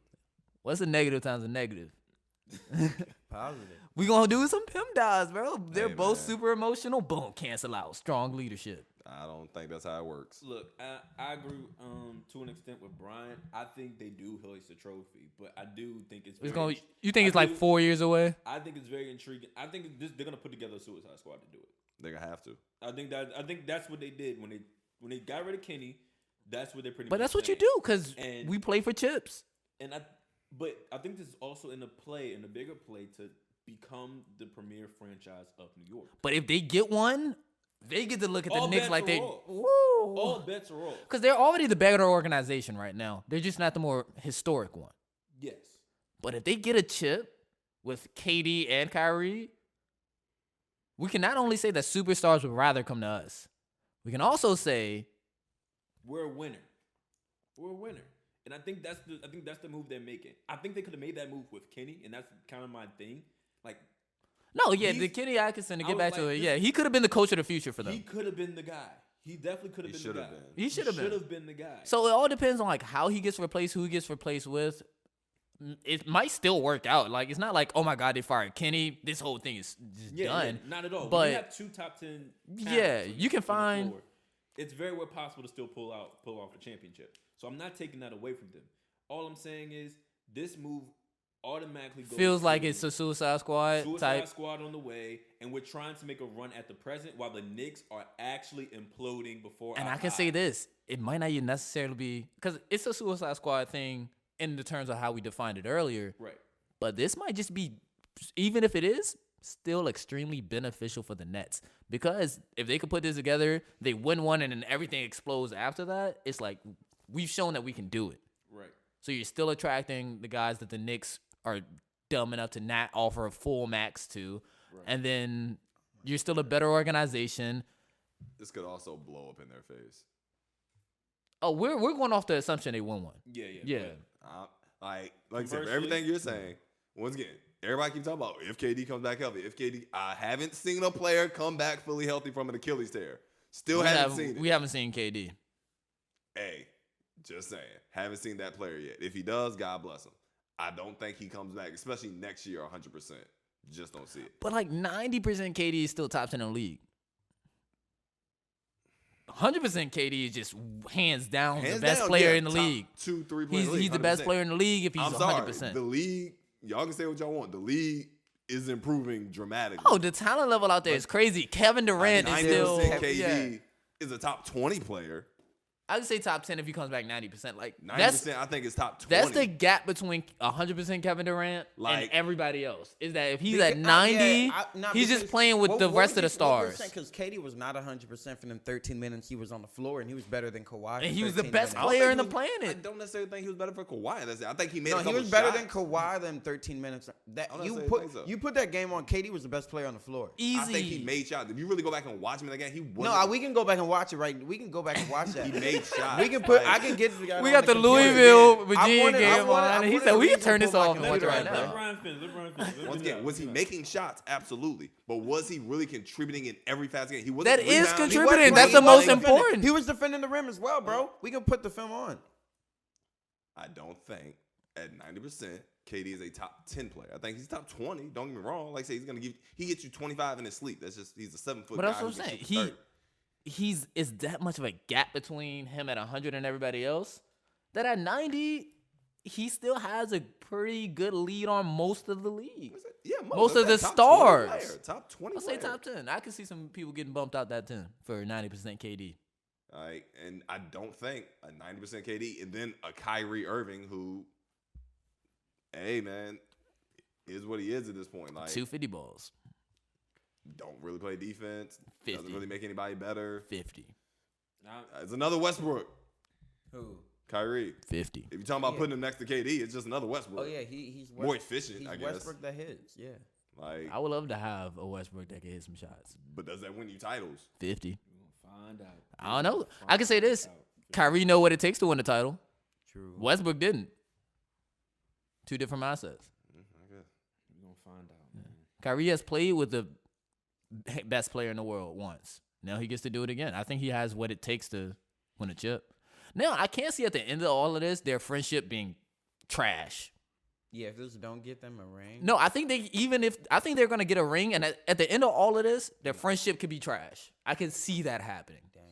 What's a negative times a negative? Positive. We gonna do some pimp dives, bro. They're Hey, both man. super emotional. Boom, cancel out. Strong leadership. I don't think that's how it works. Look, I agree to an extent with Brian. I think they do hoist the trophy, but I do think it's You think it's like 4 years away? I think it's very intriguing. I think they're gonna put together a Suicide Squad to do it. They're gonna have to. I think that's what they did when they got rid of Kenny. That's what they're pretty. But much that's what you saying. do because And- we play for chips. But I think this is also in the bigger play to become the premier franchise of New York. But if they get one, they get to look at the All Knicks bets like are they. off. Woo. All bets are off. Because they're already the better organization right now. They're just not the more historic one. Yes. But if they get a chip with KD and Kyrie, we can not only say that superstars would rather come to us, we can also say We're a winner. We're a winner. And I think that's the move they're making. I think they could have made that move with Kenny, and that's kind of my thing. Like, no, yeah, He's- the Kenny Atkinson to I get was back to like, it. this- Yeah, he could have been the coach of the future for them. he could have been the guy. He definitely could have He been the should guy. have been. He should have been. been the guy. So it all depends on like how he gets replaced, who he gets replaced with. it might still work out. Like, it's not like, oh my God, they fired Kenny. This whole thing is just done. Yeah, not at all. But When you have 2 top 10 talents you can on the find. floor, it's very well possible to still pull off a championship. So I'm not taking that away from them. All I'm saying is this move automatically goes Feels like to it's a Suicide Squad type. Squad on the way, and we're trying to make a run at the present while the Knicks are actually imploding before. And our I can say eyes. this: it might not even necessarily be because it's a Suicide Squad thing in the terms of how we defined it earlier. Right. But this might just be, even if it is, still extremely beneficial for the Nets. Because if they could put this together, they win one and then everything explodes after that. It's like we've shown that we can do it. Right. So you're still attracting the guys that the Knicks are dumb enough to not offer a full max to. Right. And then you're still a better organization. This could also blow up in their face. Oh, we're going off the assumption they won one. Yeah. Like I said, for everything you're saying, once again, everybody keeps talking about if KD comes back healthy. I haven't seen a player come back fully healthy from an Achilles tear. Still haven't seen it. We haven't seen KD. Hey, just saying. Haven't seen that player yet. If he does, God bless him. I don't think he comes back, especially next year, 100%. Just don't see it. But like 90% KD is still top 10 in the league. 100% KD is just hands down the best player in the league. 2-3 He's the best player in the league if he's I'm 100%. Sorry. The league, y'all can say what y'all want. The league is improving dramatically. Oh, the talent level out there is crazy. Kevin Durant is still KD is a top 20 player. I would say top 10 if he comes back 90%. Like 90%, I think it's top 20. That's the gap between 100% Kevin Durant and everybody else. Is that if he's at 90, he's just playing with the rest of the stars. Because KD was not 100% for them 13 minutes he was on the floor, and he was better than Kawhi. And he was the best player in the planet. I don't necessarily think he was better for Kawhi. I think he made no, a couple he was better shots. than Kawhi than 13 minutes. You put that game on, KD was the best player on the floor. Easy. I think he made shots. If you really go back and watch him in the game, he wasn't. No, we can go back and watch it. Right, we can go back and watch that. He made shots. We can put. I can get the guy. We got the Louisville, Virginia game on, and he said we can can turn this off and watch it right Let now. Brian finish. Once again, was he making shots? Absolutely. But was he really contributing in every fast game? He wasn't. That is rebounding. contributing. That's the most important. He was defending the rim as well, bro. We can put the film on. I don't think at 90%, KD is a top 10 player. I think he's top 20. Don't get me wrong. Like I say, he gets you 25 in his sleep. That's just he's a 7-foot But guy. that's what I'm saying. Is that much of a gap between him at 100 and everybody else that at 90 he still has a pretty good lead on most of the league. Yeah, most of the top stars. 20 player, top 20 I'll say player. top 10. I can see some people getting bumped out that 10 for 90% KD. All right, and I don't think a 90% KD and then a Kyrie Irving who, hey man, is what he is at this point. Like 250 balls. Don't really play defense. 50. Doesn't really make anybody better. 50. It's another Westbrook. Who? Kyrie. 50. If you're talking about putting him next to KD, it's just another Westbrook. Oh yeah, he's more efficient. He's I guess. Westbrook that hits. Yeah. Like I would love to have a Westbrook that can hit some shots. But does that win you titles? 50. We'll find out. I don't know. I can say this. Kyrie know what it takes to win the title. True. Westbrook didn't. 2 different mindsets. I guess. We're going to find out, man. Kyrie has played with the best player in the world once. Now he gets to do it again. I think he has what it takes to win a chip. Now, I can't see at the end of all of this their friendship being trash. Yeah, if this don't get them a ring. No, I think they're gonna get a ring, and at the end of all of this, their friendship could be trash. I can see that happening. Dang.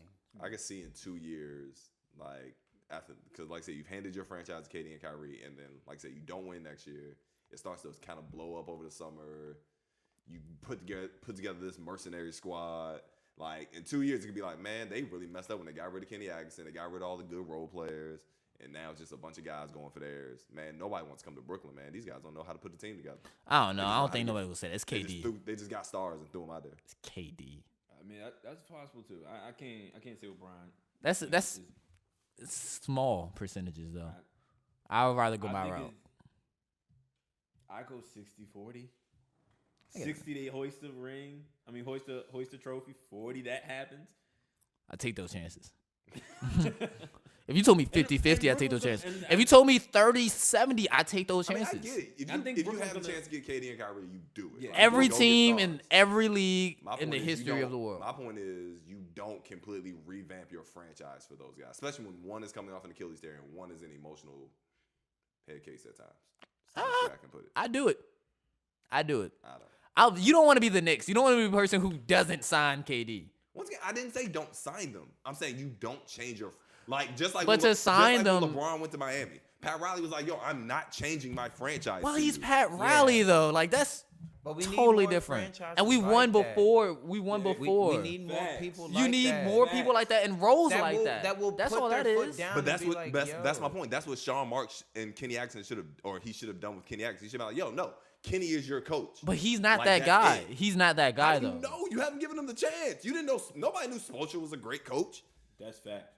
I can see in 2 years, like after, because like I said, you've handed your franchise to KD and Kyrie, and then like I said, you don't win next year. It starts to kind of blow up over the summer. You put together this mercenary squad. Like in 2 years, it could be like, man, they really messed up when they got rid of Kenny Atkinson. They got rid of all the good role players, and now it's just a bunch of guys going for theirs. Man, nobody wants to come to Brooklyn. Man, these guys don't know how to put a team together. I don't know. I don't think nobody will say that. It's KD. They just got stars and threw them out there. It's KD. I mean, that's possible too. I can't say with Brian. That's small percentages though. I would rather go my route. I go 60-40. 60 they hoist a ring. I mean, hoist a trophy. 40 that happens. I take those chances. If you told me 50-50, I take those chances. If you told me 30-70, I take those chances. I get it. If you have a chance to get KD and Kyrie, you do it. Yeah. Like, Every go team get in stars. every league My in the point is history of the world. My point is you don't completely revamp your franchise for those guys, especially when one is coming off an Achilles tear and one is an emotional head case at times. I can put it. I do it. I don't. You don't want to be the Knicks. You don't want to be the person who doesn't sign KD. Once again, I didn't say don't sign them. I'm saying you don't change your just like. But when, to sign just like them, when LeBron went to Miami. Pat Riley was like, "Yo, I'm not changing my franchise." Well, to he's you. Pat Riley though. Like that's But we need totally more different. franchises And we like won that. before. We won before. We need more people. You like need that. more people like that and roles That like will- that. that will That's put all their that foot is. down. But that's and be what like, that's my yo. point. That's what Sean Marks and Kenny Atkinson should have done with Kenny Atkinson. He should have been like, "Yo, no, Kenny is your coach." But he's not Like, that that's guy. it. He's not that guy How do though. you know? You haven't given him the chance. You didn't know. Nobody knew Spoelstra was a great coach. That's fact.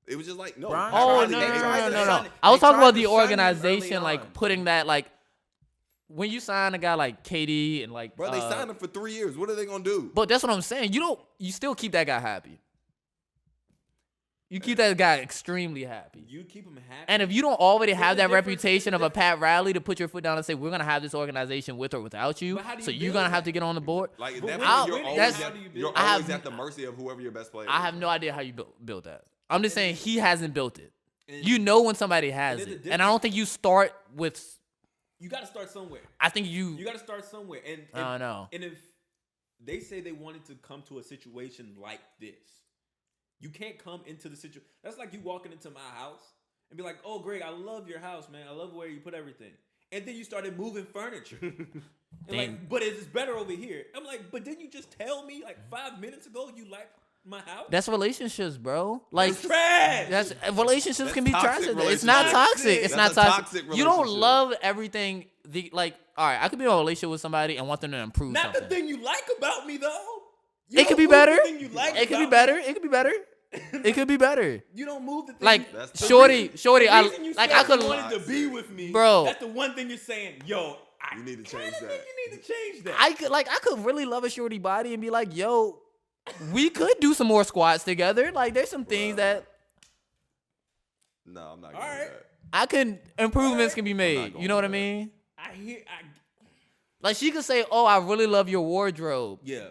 It was just like, no. Brian- Pat Oh Riley no, gave no, him no, the no, no, chance. no. They I was talking tried about to the sign him organization, early like on. putting that, like when you sign a guy like KD and like, Bro, they signed him for 3 years. What are they gonna do? But that's what I'm saying. You still keep that guy happy. You keep that guy extremely happy. You keep him happy. And if you don't already There's have a that difference- reputation of a there's a Pat Riley to put your foot down and say we're gonna have this organization with or without you, But how do so you you're build gonna have that? to get on the board. Like at But that when- point, when- you're that's- always, how do you at, build you're that? I always have- at the mercy of whoever your best player I is. have no idea how you build that. I'm just saying he hasn't built it. And You know when somebody has there's a it, and I difference. don't think you start with. you got to start somewhere. I think You got to start somewhere. And I don't know. And if they say they wanted to come to a situation like this, you can't come into the situation. That's like you walking into my house and be like, "Oh, Greg, I love your house, man. I love where you put everything." And then you started moving furniture. And like, but it's better over here. I'm like, but didn't you just tell me like 5 minutes ago you like my house? That's relationships, bro. Like It's trash. that's relationships That's can be toxic toxic. It's not relationships. toxic. It's That's not a toxic. toxic You don't relationship. love everything. All right, I could be in a relationship with somebody and want them to improve Not something. the thing you like about me though. You It could don't be move better. The thing you like It could be about better. me. It could be better. It could be better. You don't move the thing. Like That's the shorty, the I reason you like said I could you wanted to be with me, Bro. That's the one thing you're saying. Yo, I You need to kinda change that. think you need to change that. I could really love a shorty body and be like, yo, we could do some more squats together. Like there's some things that No, I'm not All gonna right. do that. I can improvements Alright. can be not made. going You know what I with that. mean? I Like she could say, "Oh, I really love your wardrobe. yeah.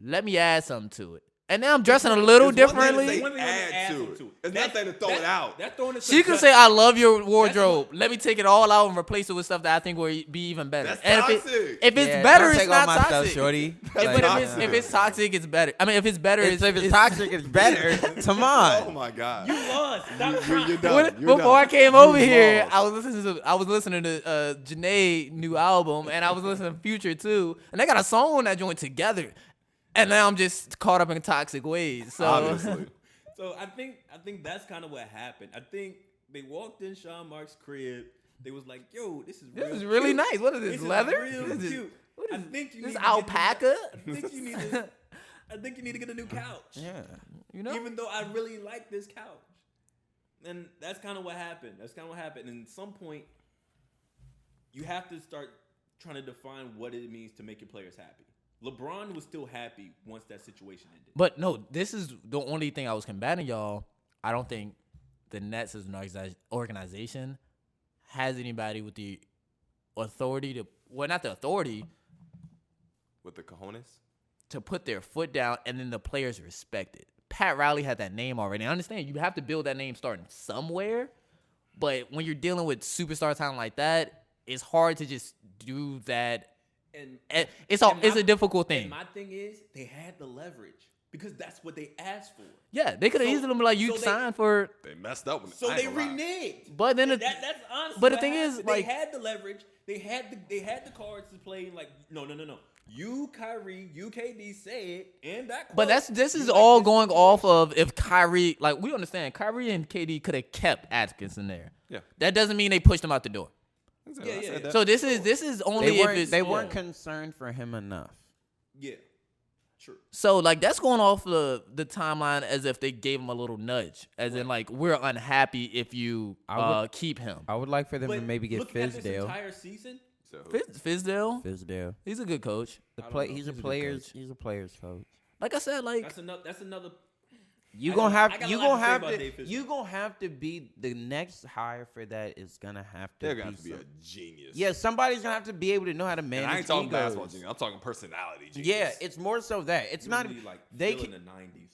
Let me add something to it." And now I'm dressing a little It's one thing to differently. say One thing add to something it. to it. It's That's- nothing to throw it out. That's throwing it. She could say, "I love your wardrobe. Let me take it all out and replace it with stuff that I think will be even better." That's and toxic. if it's Yeah, better, don't it's take all not my toxic. stuff, shorty. But toxic. if it's toxic, it's better. I mean, if it's better, If it's it's toxic, it's better. Come on. Oh my god. You lost. Stop You're trying. done. Before I came over You here, lost. I was listening to Janae new album, and I was listening to Future too, and they got a song on that joint together. And now I'm just caught up in toxic ways. So Obviously. So I think that's kind of what happened. I think they walked in Sean Mark's crib. They was like, "Yo, this is this is really cute. nice. What is this, This leather? is real This is- cute. what I is- think you this need to alpaca? I think you need to. I think you need to get a new couch. Yeah. You know, Even though I really like this couch. And that's kind of what happened. And at some point, you have to start trying to define what it means to make your players happy. LeBron was still happy once that situation ended. but no, this is the only thing I was combating, y'all. I don't think the Nets as an organization has anybody with the authority to, well, not the authority With the cojones. to put their foot down and then the players respect it. Pat Riley had that name already. I understand you have to build that name starting somewhere, but when you're dealing with superstar talent like that, it's hard to just do that. And It's a difficult thing. And my thing is, they had the leverage because that's what they asked for. Yeah, they could have So- easily been like, you so they- signed for, They messed up. With So I they ain't gonna lie. reneged. but then That's honestly. but the what thing is, happened. like- they had the leverage. They had the cards to play. Like no. You Kyrie, you KD said, and that. But quote, this you is like all this going situation. off of if Kyrie, like we understand, Kyrie and KD could have kept Atkinson there. Yeah. That doesn't mean they pushed him out the door. Exactly. I Yeah, said yeah. that. So this is only They if weren't, it's they weren't concerned for him enough. Yeah, true. so like that's going off the timeline as if they gave him a little nudge, as in like we're unhappy if you keep him. I would like for them to But maybe get looking at this Fizdale. entire season. So, Fizdale, Fizdale. he's a good coach. He's a player's coach. Like I said, like That's another. You I gonna got- have I got a you lot gonna to say have about to Dave Fizdale. you gonna have to be the next hire for that is gonna have to they're be gonna have to be a some- genius. yeah, somebody's gonna have to be able to know how to manage. And I ain't talking egos. basketball genius. I'm talking personality genius. Yeah, it's more so that it's not Really, like they still can, in the 90s.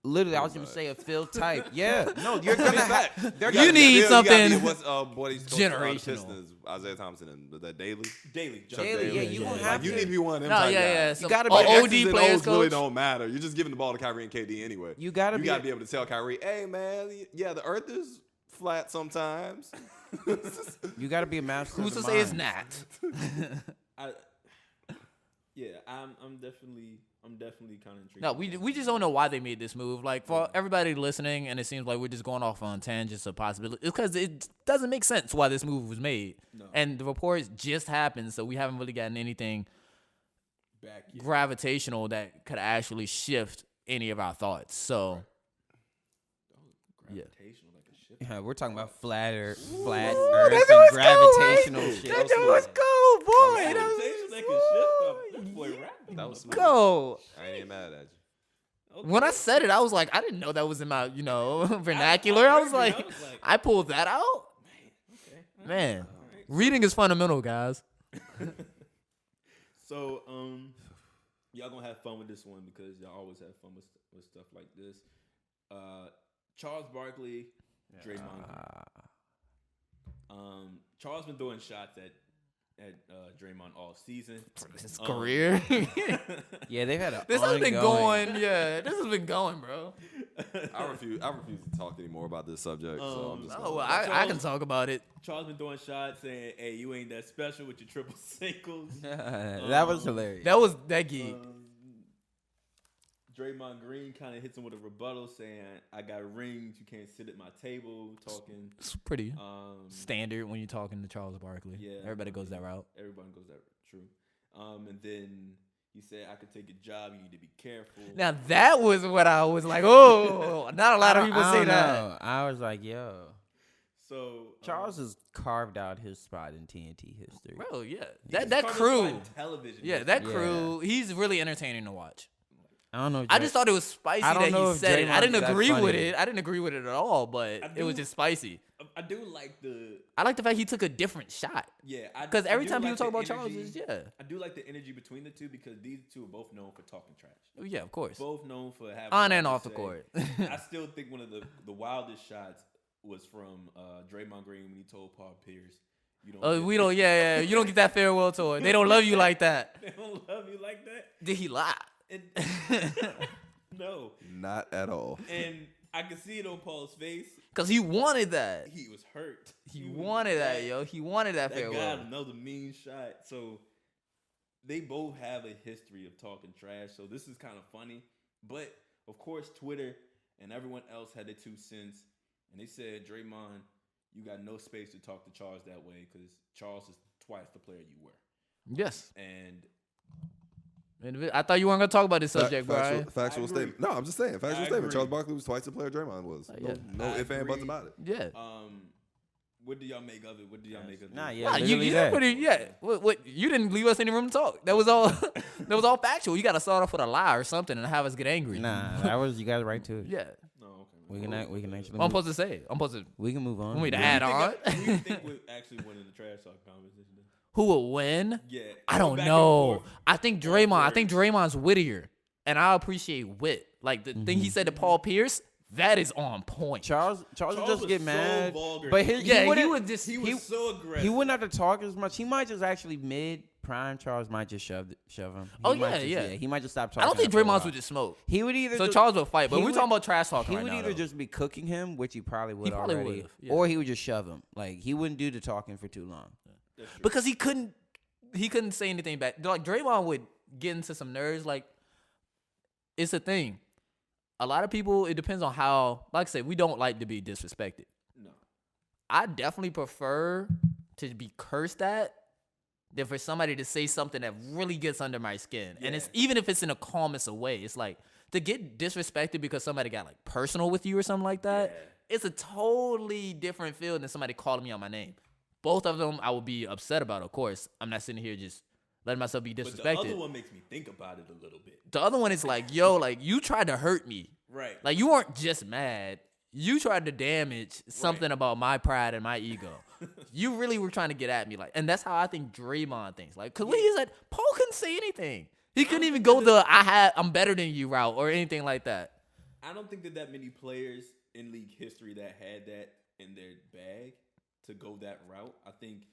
Literally, I was going to say a Phil type. Yeah. No, you're going to have. You need something What's what he's generational. Pistons, Isaiah Thompson and that Daily. Daily. Chuck Daily, yeah, you won't have You to. need to be one of them No, type yeah, yeah. guys. So, gotta be OD X's and players O's really coach. don't matter. You're just giving the ball to Kyrie and KD anyway. You got to be able to tell Kyrie, hey, man, yeah, the earth is flat sometimes. You got to be a master. Who's of to the say it's mind. not? I'm definitely kind of intrigued. No, we just don't know why they made this move. Like, for everybody listening, and it seems like we're just going off on tangents of possibility, because it doesn't make sense why this move was made. No. And the reports just happened, so we haven't really gotten anything back yet. gravitational that could actually shift any of our thoughts. So, yeah. Gravitational, like a ship. Yeah, we're talking about flat Earth and gravitational shit. Let's go, boy. Gravitational, like a ship. That boy rapping. That was smooth. Go. I ain't even mad at you. When I said it, I was like, I didn't know that was in my, vernacular. I was like, I pulled that out. Okay. Man, reading is fundamental, guys. So, y'all gonna have fun with this one because y'all always have fun with stuff like this. Charles Barkley, Draymond. Charles been throwing shots at Draymond all season. His career. Yeah, they've had a. This has been going. Yeah, this has been going, bro. I refuse to talk anymore about this subject. So I'm just Oh, well, gonna- I can talk about it. Charles been throwing shots saying, "Hey, you ain't that special with your triple singles." That was hilarious. That was that geek. Draymond Green kind of hits him with a rebuttal saying, "I got rings. You can't sit at my table." Talking. It's pretty Standard. when you're talking to Charles Barkley. Yeah, everybody goes that route. Everyone goes that true. And then he said, "I could take a job. You need to be careful." Now that was what I was like. Oh, not a lot of people I say don't that. know. I was like, yo. So Charles has carved out his spot in TNT history. Bro, yeah, he's that part of crew. television. Yeah, that crew. He's really entertaining to watch. I don't know. I just thought it was spicy I don't that know he if said it. I Draymond's didn't that agree with funny. it. I didn't agree with it at all, but it was just spicy. I do like the I like the fact he took a different shot. Because every time people talk about Charles, it's, I do like the energy between the two because these two are both known for talking trash. Yeah, of course. Both known for having On a lot and to off the say. court. I still think one of the wildest shots was from Draymond Green when he told Paul Pierce, "You don't." We don't. Yeah. You don't get that farewell tour. They don't love you like that. They don't love you like that. Did he lie? No. Not at all. And I could see it on Paul's face. Because he wanted that. He was hurt. He was wanted that, mad. yo. He wanted that That farewell. got another mean shot. So they both have a history of talking trash. So this is kind of funny. But of course, Twitter and everyone else had their 2 cents. And they said, Draymond, you got no space to talk to Charles that way because Charles is twice the player you were. Yes. And I thought you weren't going to talk about this subject, Brian. Factual I agree. statement. No, I'm just saying. Factual I statement. agree. Charles Barkley was twice the player Draymond was. Yeah. No I ifs and buts agree. about it. Yeah. what do y'all make of it? What do y'all make of it? Nah, Wow, yeah, you literally did that. pretty, yeah. What you didn't leave us any room to talk. That was all. That was all factual. You got to start off with a lie or something and have us get angry. Nah, that was you guys right to it. Yeah. No, okay. We can actually. I'm supposed to say it. I'm supposed to. We can move on. Want me to Yeah. add on? Who do you think would actually win in the trash talk conversation? Then? Who will win? Yeah, I go don't back and know. forth. I think Draymond. I think Draymond's wittier, and I appreciate wit. Like the thing he said to Paul Pierce, that is on point. Charles would Charles just was get so mad, vulgar. but Yeah, he wouldn't- would just. He was so aggressive. He wouldn't have to talk as much. He might just actually mid-prime Charles might just shove him. Oh, He might yeah, just- yeah. He might just stop I talking. don't think after a Draymond's while. would just smoke. He would either. So just, Charles would fight, but he we're would- talking about trash talking He right would now. either though. just be cooking him, which he probably would probably already, would've, yeah. or he would just shove him. Like he wouldn't do the talking for too long. That's true. Because he couldn't say anything back. Like Draymond would get into some nerves. Like it's a thing. A lot of people, it depends on how. Like I said, we don't like to be disrespected. No. I definitely prefer to be cursed at than for somebody to say something that really gets under my skin. And it's even if it's in a calmest of way, it's like to get disrespected because somebody got like personal with you or something like that. Yeah. It's a totally different feel than somebody calling me on my name. Both of them I would be upset about, of course. I'm not sitting here just letting myself be But disrespected. the other one makes me think about it a little bit. The other one is like, yo, like you tried to hurt me. Right. Like you weren't just mad. You tried to damage something about my pride and my ego. You really were trying to get at me, like, and that's how I think Draymond thinks. Like, cause when he said Paul couldn't say anything, he couldn't even go the I'm better than you route or anything like that. I don't think that many players in league history that had that in their bag to go that route. I think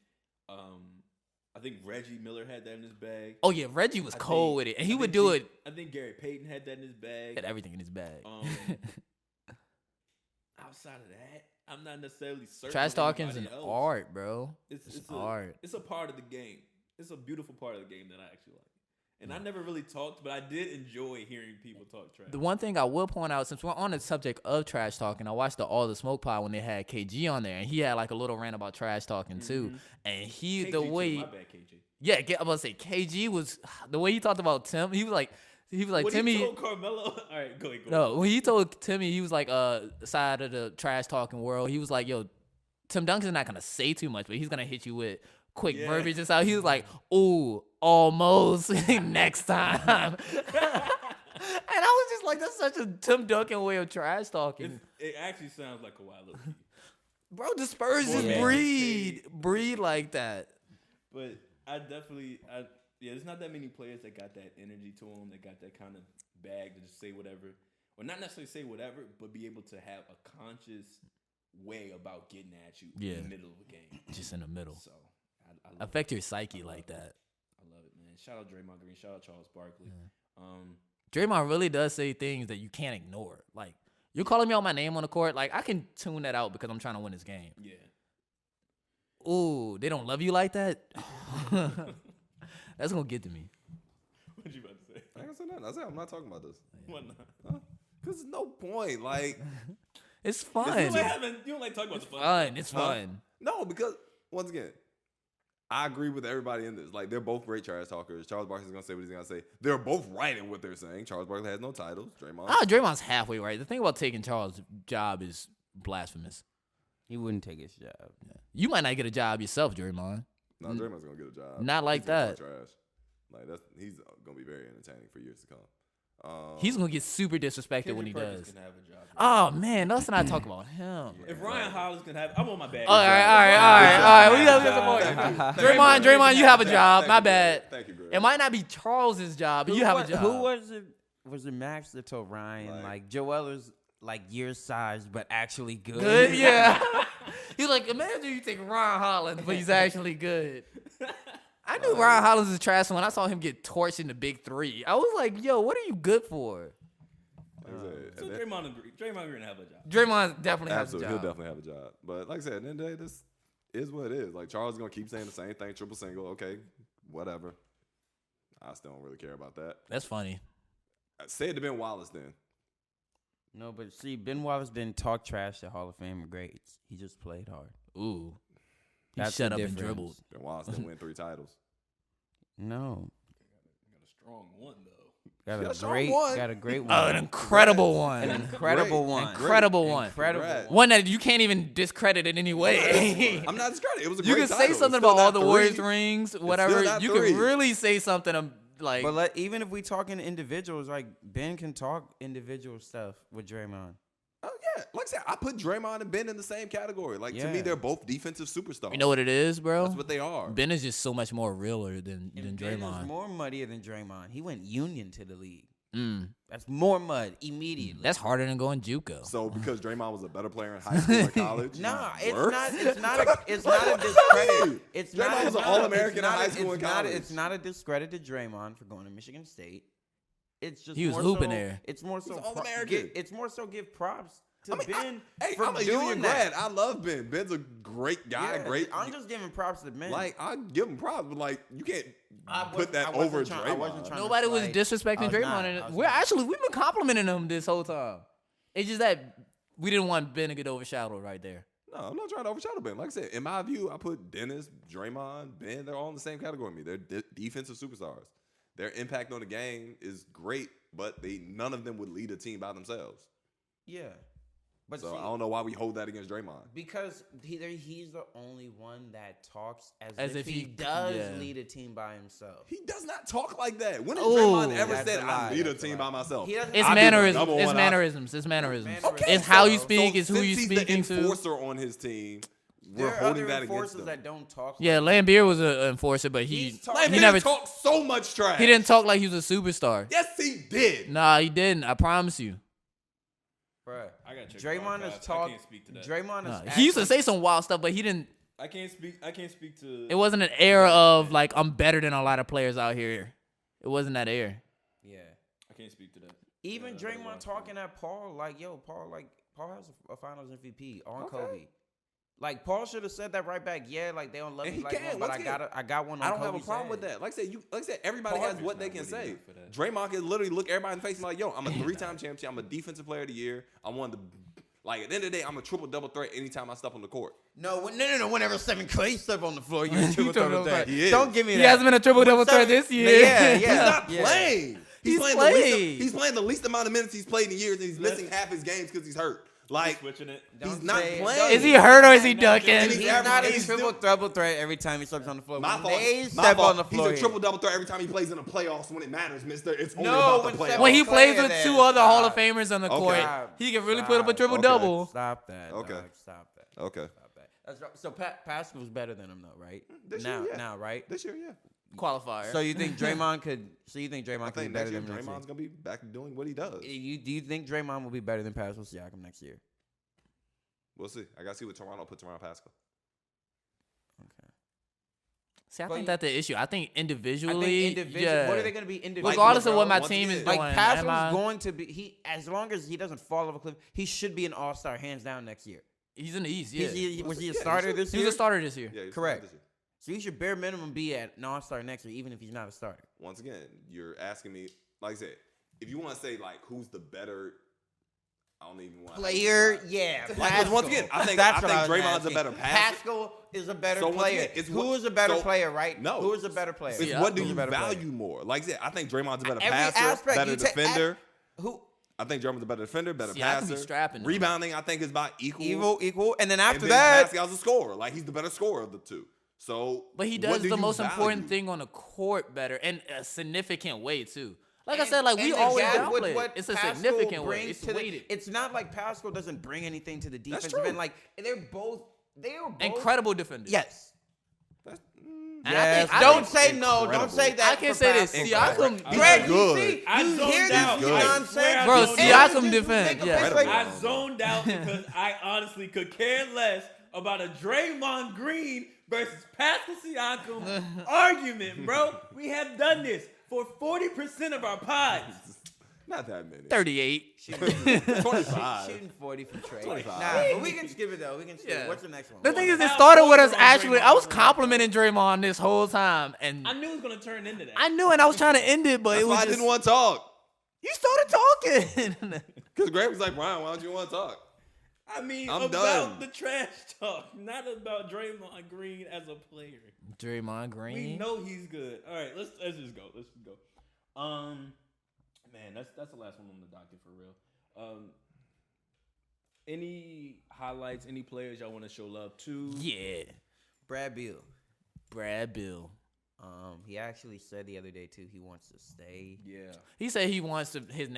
Reggie Miller had that in his bag. Oh yeah, Reggie was cold with it, and he would do it. I think Gary Payton had that in his bag. Had everything in his bag. Outside of that, I'm not necessarily certain. Trash talking's an art, bro. It's art. It's a part of the game. It's a beautiful part of the game that I actually like. And I never really talked, but I did enjoy hearing people talk trash. The one thing I will point out, since we're on the subject of trash talking, I watched the All the Smoke Pod when they had KG on there, and he had like a little rant about trash talking too. And KG the way, too, my bad, KG. yeah, I'm about to say KG was the way he talked about Tim. He was like When Timmy. he told Carmelo, all right, go ahead. No, when he told Timmy, he was like side of the trash talking world. He was like, yo, Tim Duncan's not gonna say too much, but he's gonna hit you with quick verbiage and stuff. He was like, ooh, almost next time. And I was just like, that's such a Tim Duncan way of trash talking. It actually sounds like Kawhi low-key. Bro, the Spurs just breed like that. But there's not that many players that got that energy to them, that got that kind of bag to just say whatever. Or not necessarily say whatever, but be able to have a conscious way about getting at you in the middle of a game. Just in the middle. So affect your psyche like that. I love it, man. Shout out Draymond Green. Shout out Charles Barkley. Draymond really does say things that you can't ignore. Like, you're calling me out my name on the court. Like, I can tune that out because I'm trying to win this game. Yeah. Ooh, they don't love you like that? That's going to get to me. What you about to say? I ain't gonna say nothing. I said I'm not talking about this. Why not? Because there's no point. Like, It's fun. You don't like talking about the fun. It's fun. no, because once again, I agree with everybody in this. Like, they're both great trash talkers. Charles Barkley's gonna say what he's gonna say. They're both right in what they're saying. Charles Barkley has no titles. Draymond's halfway right. The thing about taking Charles' job is blasphemous. He wouldn't take his job. Yeah. You might not get a job yourself, Draymond. No, Draymond's gonna get a job. Not like He's gonna that. talk trash. Like, he's gonna be very entertaining for years to come. He's gonna get super disrespected when he Perkins does. can have a job. Oh man, let's not talk about him. If Ryan Hollins can have, I'm on my bag. All right. We got some more. Draymond, you have a job. My bad. Thank you, bro. It might not be Charles's job, but you have a job. Who was it? Was it Max that told Ryan like Joel is like your size but actually good? Good, yeah. He's like, imagine you take Ryan Hollins, but he's actually good. I knew Ryan Hollins was trash when I saw him get torched in the big three. I was like, yo, what are you good for? So Draymond Green have a job. Draymond definitely has a Absolutely, job. he'll definitely have a job. But like I said, at the end of the day, this is what it is. Like, Charles is gonna keep saying the same thing, triple single. Okay, whatever. I still don't really care about that. That's funny. Say it to Ben Wallace then. No, but see, Ben Wallace didn't talk trash to Hall of Fame greats. He just played hard. Ooh. He That's shut the up and difference. dribbled. Ben Wallace didn't win 3 titles. No. Got a strong one though. Got Yeah, a Sean great won. got a great one. Oh, an incredible one. An incredible Great. one. Incredible one. Incredible Congrats. One that you can't even discredit in any way. I'm not discrediting. It was a You great can title. say It's something still about all not the Warriors 3. rings, still whatever. not You 3. can really say something like. But even if we talking individuals, like Ben can talk individual stuff with Draymond. Oh yeah, like I said, I put Draymond and Ben in the same category. Like to me, Yeah. they're both defensive superstars. You know what it is, bro? That's what they are. Ben is just so much more realer than And Ben is Draymond. more muddier than Draymond. He went union to the league. Mm. That's more mud immediately. That's harder than going JUCO. So because Draymond was a better player in high school and college, Nah, he's it's worse? not. It's not a discredit. It's Draymond not. was an All-American in high school and It's college. not a discredit to Draymond for going to Michigan State. It's just He was more hooping so, there. It's more so. He was All-American. It's more so give props to I mean, Ben hey, for I'm a doing union that. grad. I love Ben. Ben's a great guy. Yeah, Great. I'm just giving props to Ben. like I give him props, but like you can't I put that wasn't over trying- Draymond. I wasn't trying to Nobody was slight. disrespecting I was Draymond. not. And I was we've not. been complimenting him this whole time. It's just that we didn't want Ben to get overshadowed right there. No, I'm not trying to overshadow Ben. Like I said, in my view, I put Dennis, Draymond, Ben. They're all in the same category with me. They're defensive superstars. Their impact on the game is great, but none of them would lead a team by themselves. Yeah, but So see, I don't know why we hold that against Draymond. because he's the only one that talks As if if he he- does yeah. lead a team by himself. He does not talk like that. When has Ooh. Draymond ever That's said, a lie. I lead a That's a team lie. by myself? He doesn't- It's I be the mannerisms. number It's one mannerisms. It's mannerisms. Okay, It's how you so speak. It's who since you he's speaking the to. enforcer on his team, we're There are holding other that against enforcers him. that don't talk. Yeah, Lambeer was an enforcer, but he Lambeer never talked so much trash. he didn't talk like he was a superstar. Yes, he did. Nah, he didn't. I promise you. Bruh. I got check Draymond the is archives. I can't speak to that. Draymond is. He used to say some wild stuff, but he didn't. I can't speak to. It wasn't an era of like I'm better than a lot of players out here. It wasn't that era. Yeah. I can't speak to that. Even Draymond talking at Paul, like, yo, Paul has a Finals MVP on Kobe. Like, Paul should have said that right back. Yeah, like they don't love me like one, but I got one on I don't Kobe's have a problem with that. Like I said, everybody has what they can say. Draymond can literally look everybody in the face and be like, yo, I'm a 3-time champion. I'm a defensive player of the year. I'm one of the like at the end of the day, I'm a triple-double threat anytime I step on the court. No. Whenever Stephen Curry step on the floor, you're a triple-double threat. Don't give me that. He hasn't been a triple-double threat this year. Yeah. He's not playing. He's He's playing the least amount of minutes he's played in years, and he's missing half his games because he's hurt. Like, switching it. He's not playing. Is he hurt or is he ducking? He's not a triple-double threat every time he steps on the floor. My fault. Step on the floor. He's a triple-double threat every time he plays in the playoffs when it matters, mister. It's only No, about the playoffs. When he plays Player with there. two other Stop. Hall of Famers on the court, he can really put up a triple-double. Stop that. Okay. Dog. Stop that. Okay. Stop that. That's right. So Pascal's better than him though, right? This year, yeah. Now, right? This year, yeah. Qualifier. So you think Draymond could? I could be think better next year than him next Draymond's gonna be back doing what he does. year? Do you think Draymond will be better than Pascal Siakam next year? We'll see. I gotta see what Toronto puts around Pascal. Okay. See, I think that's the issue. I think individually, yeah. What are they going to be individually? Regardless of what my once team again, is Like doing, Pascal's going to be as long as he doesn't fall off a cliff, he should be an all-star hands down next year. he's in the East. Yeah, Was he a starter this he year? was a starter this year. Yeah, he's Correct. this year. So he should bare minimum be at an all-star next year, even if he's not a starter. Once again, you're asking me, like I said, if you want to say like who's the better, I don't even want Player, yeah. Like, once again, I think Draymond's a better passer. Pascal is a better So once player. again, it's Who what- is a better so- player, right? No. Who is a better player? It's Yeah. what do Who's you a better player? value more? Like I said, I think Draymond's a better Every passer, aspect, better you take- defender. Who? I think Draymond's a better defender, better See, I could be passer. strapping him. Rebounding, I think, is about equal. Equal. And then after and then that, Pascal's a scorer. Like he's the better scorer of the two. So, But he what does do the you most value? important thing on the court better in a significant way too. Like I And- said, like we and the always gap with downplay it. what It's a Pascal significant way. brings It's to the- weighted. It's not like Pascal doesn't bring anything to the defensive true. end. Like they are both Incredible defender. Yes. That's, And I Yes. think- Don't say no. incredible. don't say that. I can't for say this. Pascal. Siakam, Greg, good. you see, I you zoned hear out. this Good. nonsense? Bro, And Siakam you just defend, make a yeah. face like- I zoned out because I honestly could care less about a Draymond Green versus Pascal Siakam argument, bro. We have done this for 40% of our pods. not that many. 38. 25. Shooting 40 from Trey. 25. Nah, but we can skip it though. We can skip Yeah. it. What's the next one? The thing is, it How started with us far actually. I was Draymond? complimenting Draymond this whole time, and I knew it was gonna turn into that. I knew, and I was trying to end it, but That's it was why I just didn't want to talk. you started talking. Because Greg was like, Brian, why don't you want to talk? I mean, I'm about done. the trash talk, not about Draymond Green as a player. Draymond Green. We know he's good. All right, let's just go. Let's just go. Man, that's the last one on the docket for real. Any highlights? Any players y'all want to show love to? Yeah, Brad Beal. Brad Bill. He actually said the other day too he wants to stay. Yeah. He said he wants to, his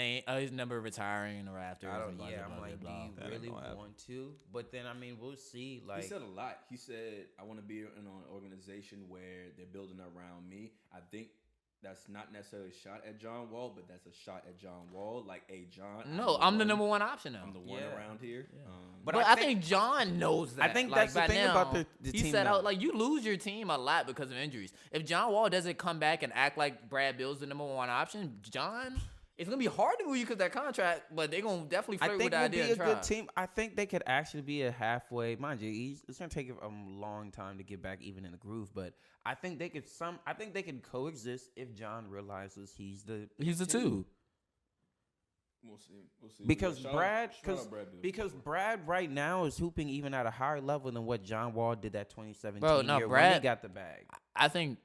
number retiring in the Raptors. I don't. and blah, Yeah, blah, I'm blah, like, blah, blah. do That you ain't really gonna happen. want to? But then I mean, we'll see. Like, He said a lot. He said, I want to be in an organization where they're building around me. I think that's not necessarily a shot at John Wall, but that's a shot at John Wall. Like, hey, John. No, I'm the number one option now. I'm the one Yeah. around here. But But I I think John knows that. I think Like, that's the by thing now, about the he team said now. out like you lose your team a lot because of injuries. If John Wall doesn't come back and act like Brad Bill's the number one option, John, it's gonna be hard to move you because that contract. But they're gonna definitely I flirt think with the we'll idea be a and try. good team. I think they could actually be a halfway. Mind you, it's gonna take a long time to get back even in the groove. But I think they could I think they can coexist if John realizes he's the two. We'll see. Because Shout Brad, out Brad Bill. because Brad right now is hooping even at a higher level than what John Wall did that 2017 Bro, no, year when Brad- he got the bag. I think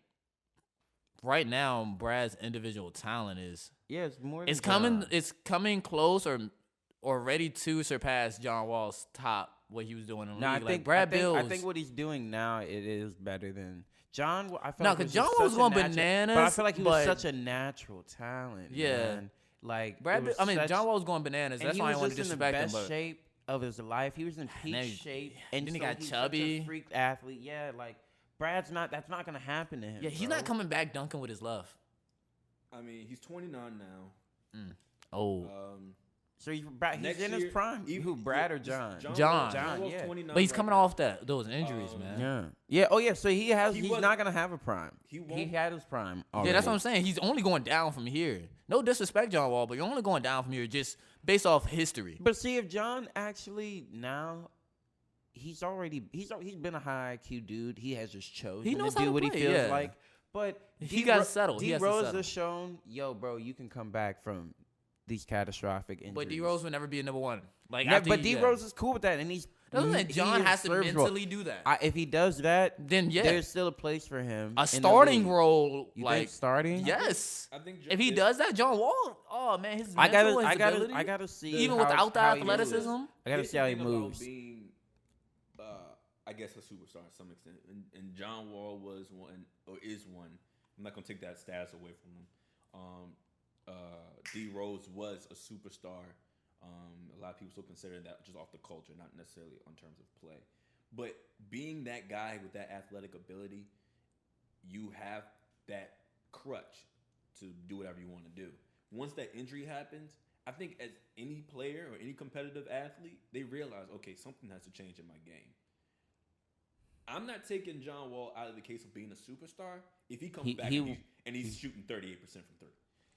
right now Brad's individual talent is Yeah, it's more. it's than coming. John. It's coming close or ready to surpass John Wall's top what he was doing in the No, I league. think Like Brad Bill. I think what he's doing now it is better than John. I felt No, like 'cause was John just Wall was such a going natural- bananas, But I feel like he was but- such a natural talent. Yeah. man. Like Brad it Bill, was I mean, such- John Wall was going bananas. and That's he why I was want to just in the disrespect him. best But shape of his life. He was in peak Now shape, and then he so got he's chubby. Such a freak athlete. Yeah, like Brad's not. That's not gonna happen to him. yeah, he's bro. not coming back dunking with his left. I mean, he's 29 now. Oh, So he's Next in his year, prime. Who, Brad or John? John, yeah. 29 But he's right coming now. off those injuries, man. Yeah. Oh yeah. So he's wasn't- not gonna have a prime. He He won't. had his prime. Yeah, Already. that's what I'm saying. He's only going down from here. No disrespect, John Wall, but you're only going down from here just based off history. But see, if John actually now, he's been a high IQ dude. He has just chosen He knows to how do to what he play, feels yeah. like. But He got to settle. He D has to Rose settle. has shown, yo, bro, you can come back from these catastrophic injuries. But D Rose will never be a number one. Like, Yeah, after but he- D Rose is cool with that, and he's. Doesn't he- mean John he has to serves role. mentally do that. If he does that, Then yeah, there's still a place for him. in a the starting league. role, You like think starting? yes. I think If he does that, John Wall, oh man, his I mental, his gotta ability, see. even how- without the how he moves. athleticism. I gotta Here's see the how he thing about moves. Being, I guess a superstar to some extent, and John Wall was one or is one. I'm not gonna take that status away from him. D Rose was a superstar. A lot of people still consider that just off the culture, not necessarily on terms of play. But being that guy with that athletic ability, you have that crutch to do whatever you want to do. Once that injury happens, I think as any player or any competitive athlete, they realize, okay, something has to change in my game. I'm not taking John Wall out of the case of being a superstar if he comes back and he's shooting 38% from three.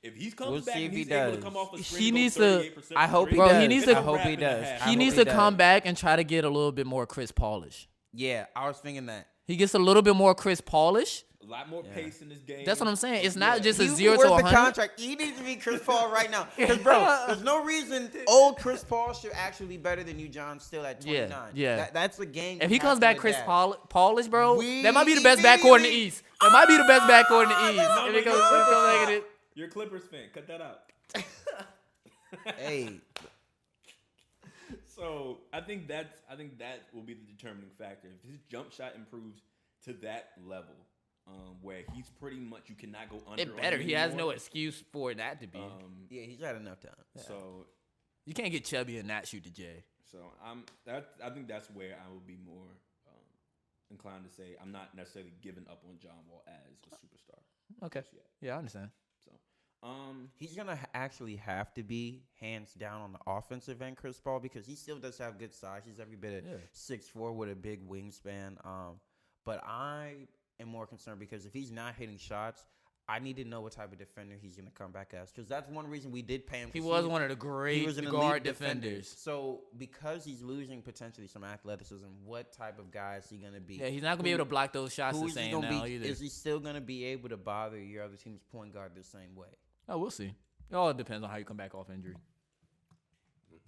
If he comes We'll back see and if he's he able does. to come off a He screen and needs go to- 38% I hope from he three, Bro, does. he needs it's to- a I hope wrap he and a does. half. I He hope needs he to does. come back and try to get a little bit more Chris Polish. Yeah, I was thinking that. He gets a little bit more Chris Polish. A lot more pace in this game. That's what I'm saying. It's not just a He 0 to worth the 100. contract. He needs to be Chris Paul right now. Because, bro, there's no reason old Chris Paul should actually be better than you, John, still at 29. Yeah. That's the game. If you he comes have back to Chris adapt. Polish, bro, We- that might be the best backcourt in the East. That might be the best backcourt in the East. No, If no, it goes no, like it. You're a Clippers fan. Cut that out. Hey, So I think that will be the determining factor. If his jump shot improves to that level, where he's pretty much you cannot go under. It better. on him He has no anymore. excuse for that to be. yeah, he's had enough time. So You can't get chubby and not shoot the J. I think that's where I would be more inclined to say I'm not necessarily giving up on John Wall as a superstar. Okay. just yet. Yeah, I understand. So He's going to actually have to be hands down on the offensive end, Chris Paul, because he still does have good size. He's every bit of 6'4" with a big wingspan. But I am more concerned because if he's not hitting shots, I need to know what type of defender he's going to come back as. Because that's one reason we did pay him. He was one of the He great was an guard elite defender. defenders. So because he's losing potentially some athleticism, what type of guy is he going to be? Yeah, he's not going to be able to block those shots Who the is he same gonna now be? either. Is he still going to be able to bother your other team's point guard the same way? Oh, we'll see. It all depends on how you come back off injury.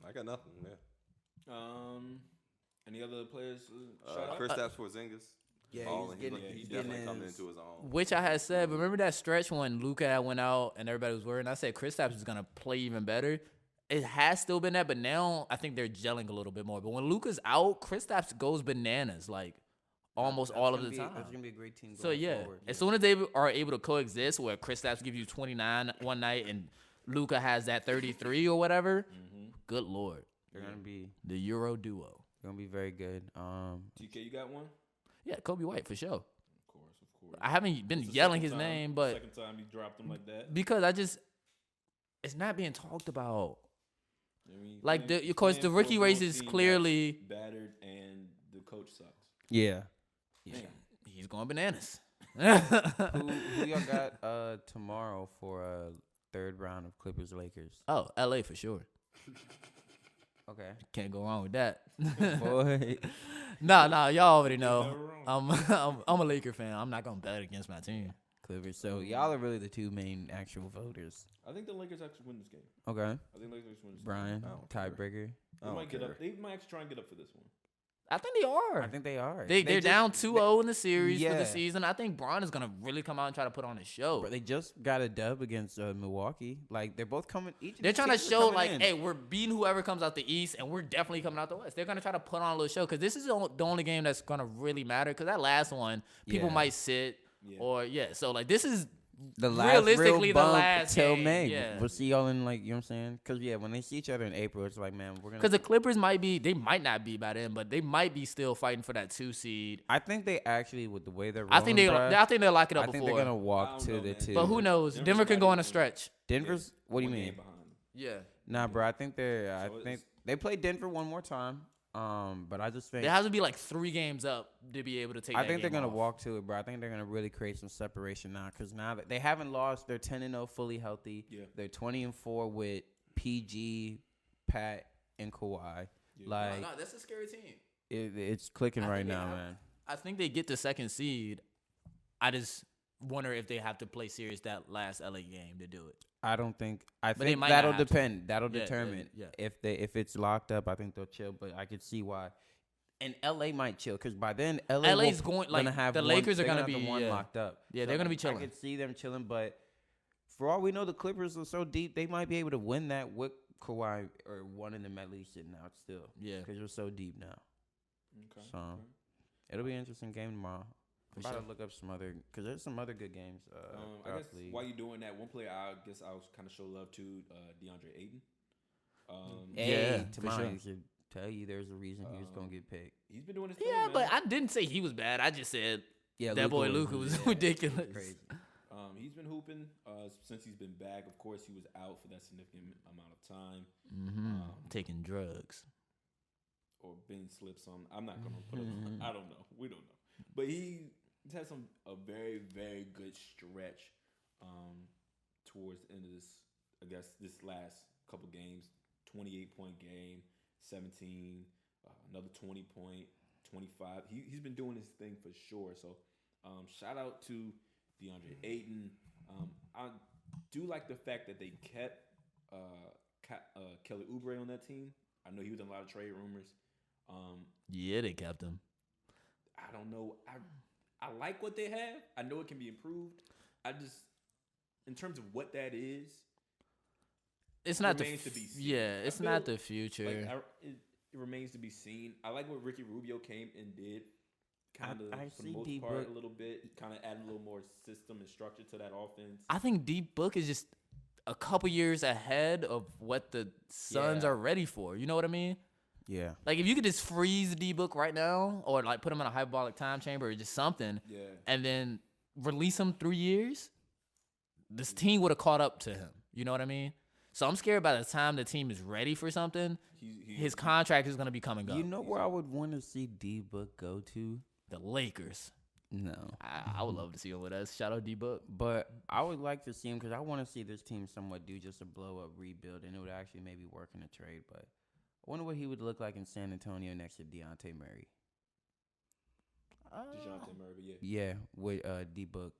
I got nothing. Yeah. any other players? Shout out? Kristaps Porzingis. Yeah, balling. he's He's getting definitely coming his- into his own. Which I had said, but remember that stretch when Luka had went out and everybody was worried? And I said Kristaps is going to play even better. It has still been that, but now I think they're gelling a little bit more. But when Luka's out, Kristaps goes bananas, like almost all of the time. That's going to be a great team going So yeah, forward. as soon as they are able to coexist, where Kristaps gives you 29 one night and Luka has that 33 or whatever, good lord, They're going to be the Euro duo. very good. TK, you got one? Yeah, Kobe White for sure. Of course. I haven't been It's the yelling second his time- name, but second time you dropped him like that. because it's not being talked about. I mean, Like, playing- of course, playing the for a rookie Bulls race is team that's clearly- battered, and the coach sucks. Yeah. He's going bananas. Who y'all got tomorrow for third round of Clippers Lakers? Oh, LA for sure. Okay. Can't go wrong with that. Boy. Nah, y'all already know. Never I'm a Laker fan. I'm not gonna bet against my team. Clippers. So y'all are really the two main actual voters. I think the Lakers actually win this game. Okay. I think the Lakers win this Brian, I don't care. tiebreaker. They might get up. They might actually try and get up for this one. I think they are. I think they are. They're just- down 2-0 in the series for Yeah. the season. I think Bron is gonna really come out and try to put on a show. But they just got a dub against Milwaukee. Like they're both coming. They're trying to show like, hey, we're beating whoever comes out the East, and we're definitely coming out the West. They're gonna try to put on a little show because this is the only game that's gonna really matter. Because that last one, people Yeah. might sit or so like this is the last realistically real the bump last till game, May. yeah. We'll see y'all in like, you know what I'm saying? Because when they see each other in April, it's like, man, we're gonna. because the Clippers they might not be by then, but they might be still fighting for that 2 seed. I think they actually, with the way they're rolling, I think they'll lock it up I think before. they're gonna I walk don't to know, the man. two. But who knows? Denver's Denver can go on a better. stretch. Denver's. What do you One mean? game behind. Yeah. Nah, bro. I think I So think they play Denver one more time. But I just think There has to be like 3 games up to be able to take. I think they're game gonna off. walk to it, bro. I think they're gonna really create some separation now because now that they haven't lost, they're 10-0 fully healthy. Yeah. They're 20-4 with PG, Pat, and Kawhi. Yeah. Like No, that's a scary team. it's clicking I right think they now, have- man. I think they get the 2nd seed. I just wonder if they have to play serious that last LA game to do it. I don't think. I But they think might that'll not have to. depend. That'll Yeah, determine yeah. if it's locked up. I think they'll chill, but I could see why. And LA might chill because by then LA's gonna have the one, Lakers are they're gonna have be the one locked up. Yeah, they're gonna be I chilling. could see them chilling, but for all we know, the Clippers are so deep they might be able to win that with Kawhi or one of them at least sitting out still. Yeah. because they're so deep now. Okay. So it'll be an interesting game tomorrow. I'm For about sure. to look up some other because there's some other good games. I throughout guess the league. while you're doing that, one player I guess I was kind of show love to DeAndre Ayton. Hey, Yeah, to for mine, sure. he should tell you there's a reason he was gonna get picked. He's been doing his thing. Yeah, man. but I didn't say he was bad. I just said Yeah, that boy Luka was ridiculous. Crazy. He's been hooping since he's been back. Of course, he was out for that significant amount of time, Taking drugs. or been slipped some. I'm not gonna put. I don't know. We don't know. But he's had a very very good stretch towards the end of this. I guess this last couple games, 28-point game, 17, another 20-point, 25. He's been doing his thing for sure. So shout out to DeAndre Ayton. I do like the fact that they kept Kelly Oubre on that team. I know he was in a lot of trade rumors. Yeah, they kept him. I don't know. I like what they have. I know it can be improved. I just, in terms of what that is, It's not remains to be seen. Yeah, it's I not feel the future. like it remains to be seen. I like what Ricky Rubio came and did. Kind of, I for see the most D-Book. part, a little bit. Kind of add a little more system and structure to that offense. I think D Book is just a couple years ahead of what the Suns Yeah. are ready for. You know what I mean? Yeah. Like if you could just freeze D Book right now, or like put him in a hyperbolic time chamber or just something, Yeah. and then release him 3 years, this team would have caught up to him. You know what I mean? So I'm scared by the time the team is ready for something, his contract is gonna be coming up. You know where I would want to see D Book go to? The Lakers. No. I would love to see him with us. Shout out D Book. But I would like to see him because I want to see this team somewhat do just a blow up rebuild, and it would actually maybe work in a trade. But I wonder what he would look like in San Antonio next to Dejounte Murray. DeJounte Murray, yeah. Yeah, with D Book.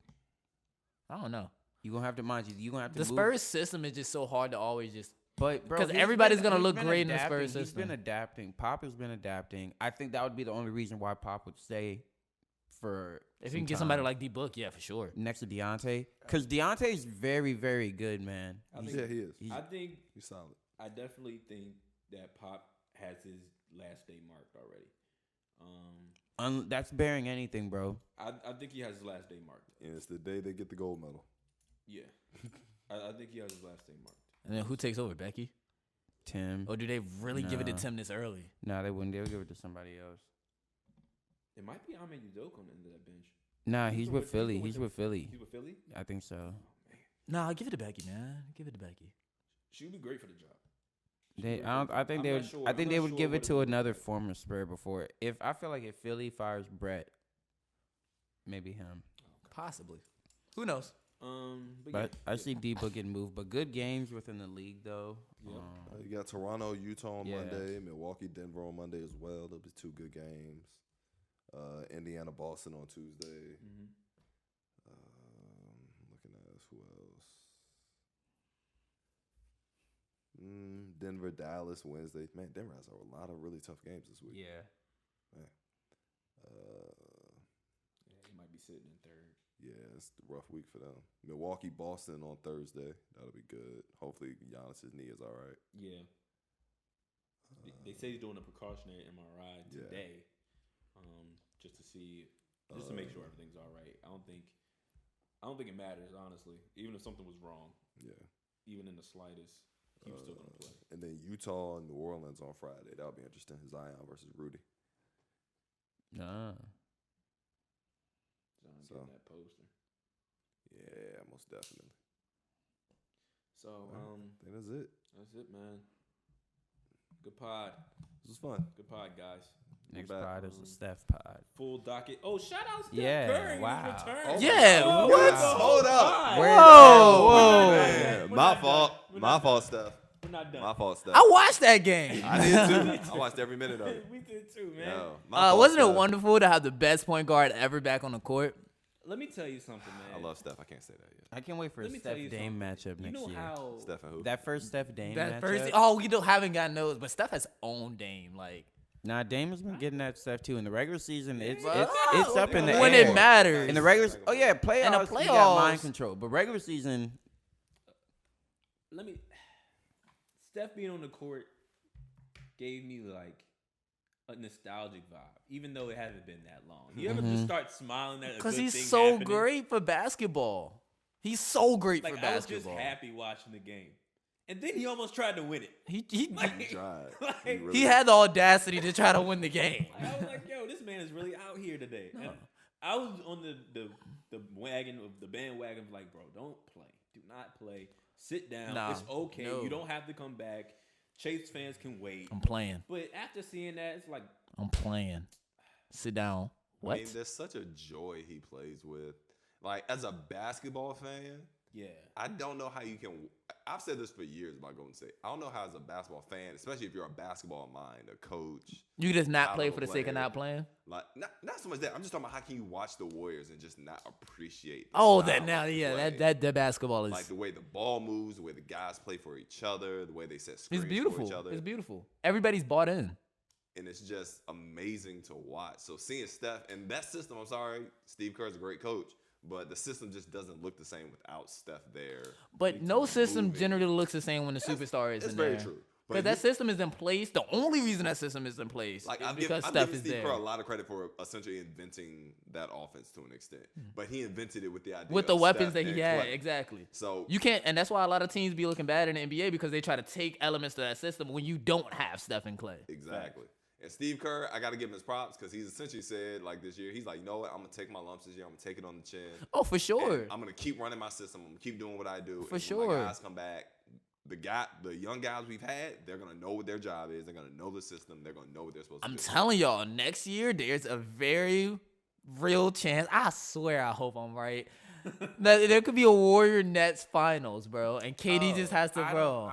I don't know. You gonna have to mind you gonna have to The move. Spurs system is just so hard to always just. But bro, 'cause he's everybody's gonna he's look been great in the adapting. Spurs He's been system. adapting. Pop has been adapting. I think that would be the only reason why Pop would stay for. If some you can get time somebody like D Book, yeah, for sure. next to Dejounte, because Dejounte is very, very good, man. Yeah, he is. I think He's solid. I definitely think that Pop has his last day marked already. That's bearing anything, bro. I think he has his last day marked. And it's the day they get the gold medal. Yeah. I think he has his last day marked. And then who takes over, Becky? Tim. Or do they really give it to Nah. Tim this early? No, they wouldn't. They'll give it to somebody else. It might be Ahmed Udoka on the end of that bench. Nah, he's with with- Philly. he's He's with with Philly. He's with Philly? I think so. Nah, give it to Becky, man. Give it to Becky. She would be great for the job. They, I think I'm they not would. sure- I I'm think not they would sure give what it it to would look another like. former Spur before. If I feel like if Philly fires Brett, maybe him. Possibly. Who knows? But yeah, I see D Book getting moved. But good games within the league though. Yep. You got Toronto, Utah on Yeah. Monday, Milwaukee, Denver on Monday as well. There'll be 2 good games. Indiana, Boston on Tuesday. Mhm. Looking at us, who else? Denver, Dallas Wednesday. Man, Denver has a lot of really tough games this week. Yeah. Yeah, he might be sitting in third. Yeah, it's a rough week for them. Milwaukee, Boston on Thursday. That'll be good. Hopefully, Giannis' knee is all right. Yeah. They say he's doing a precautionary MRI Yeah. today, just to see, just to make sure everything's all right. I don't think it matters, honestly. Even if something was wrong, Yeah. even in the slightest, he was still gonna play. And then Utah and New Orleans on Friday. That'll be interesting. Zion versus Rudy. Ah. John So. getting that poster. Yeah, most definitely. So I think that's it. That's it, man. Good pod. This was fun. Good pod, guys. Next back. pod is a Steph pod. Full docket. Oh, shout out Steph Yeah, Curry. wow. Return. Oh, Yeah, wow. what? Hold up. Whoa. Man, We're my not fault. done. My fault, Steph. We're not done. My fault, Steph. I watched that game. I did too. I watched every minute of it. We did too, man. Yo, my fault, Wasn't it Steph. wonderful to have the best point guard ever back on the court? Let me tell you something, man. I love Steph. I can't say that yet. I can't wait for Let a me tell Steph you Dame something. matchup You next know year. how Steph and who? That first Steph Dame That matchup. first, we haven't got no's, but Steph has owned Dame. Like Nah, Dame has been getting that stuff too. In the regular season, it's Bro, it's up in the when air. it matters. In the regular, oh yeah, playoffs, In the you got playoffs- mind control. But regular season, Steph being on the court gave me like a nostalgic vibe, even though it hasn't been that long. You ever just start smiling at a because good he's thing so happening? great for basketball. He's so great Like for I was just basketball. happy watching the game, and then he almost tried to win it. He He tried. Like, really he did. had the audacity to try to win the game. I was like, yo, this man is really out here today. And I was on the bandwagon of like, bro, don't play. Do not play. Sit down. Nah, it's okay. no. You don't have to come back. Chase fans can wait. I'm playing. But after seeing that, it's like, I'm playing. Sit down. What? I mean, there's such a joy he plays with. Like, as a basketball fan, yeah. I don't know how you can. I've said this for years about Golden State. I don't know how, as a basketball fan, especially if you're a basketball mind, a coach, You just not I play don't for the sake of play. not playing? like not so much that. I'm just talking about how can you watch the Warriors and just not appreciate. The Oh, style that now, of yeah, play. that basketball is like the way the ball moves, the way the guys play for each other, the way they set screens it's for beautiful. each other. It's beautiful. Everybody's bought in. And it's just amazing to watch. So seeing Steph and that system, I'm sorry, Steve Kerr's a great coach, but the system just doesn't look the same without Steph there. But no system moving. generally looks the same when the superstar is It's in very there. true. Because that system is in place. The only reason that system is in place Like is I've because given Steph is Steve there. Kerr a lot of credit for essentially inventing that offense to an extent, but he invented it with the idea With the of weapons Steph that he and had, Klay. exactly. So You can't, and that's why a lot of teams be looking bad in the NBA because they try to take elements to that system when you don't have Steph and Clay. exactly. And Steve Kerr, I got to give him his props because he's essentially said like this year, he's like, you know what, I'm gonna take my lumps this year. I'm gonna take it on the chin. Oh, for sure. And I'm gonna keep running my system. I'm gonna keep doing what I do. For and when sure. my guys come back, the young guys we've had, they're gonna know what their job is. They're gonna know the system. They're gonna know what they're supposed to I'm do. telling y'all, next year there's a very real chance. I swear, I hope I'm right. That there could be a Warrior Nets finals, bro, and KD just has to, bro.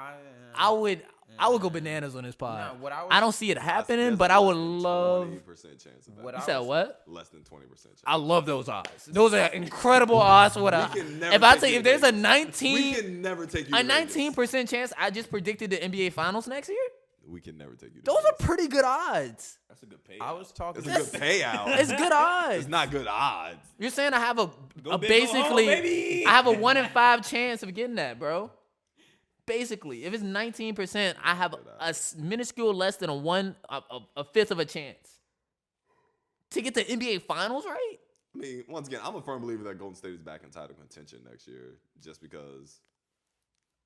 I would go bananas on this pod. No, what I don't see it happening, There's but I would less than love. 20% chance of that. What You I said was- what? Less than 20% chance. I love those odds. Those are incredible odds for what I. can never If I take say you if to there's a Vegas. 19, We can never take you. a to Vegas. 19% chance, I just predicted the NBA Finals next year. We can never take you. To Those are Vegas. pretty good odds. That's a good pay. I was talking. It's a good payout. It's good odds. It's not good odds. You're saying I have a big, go home, basically baby. I have a 1 in 5 chance of getting that, bro. Basically, if it's 19%, I have minuscule less than a fifth of a chance to get the NBA Finals, right? I mean, once again, I'm a firm believer that Golden State is back in title contention next year, just because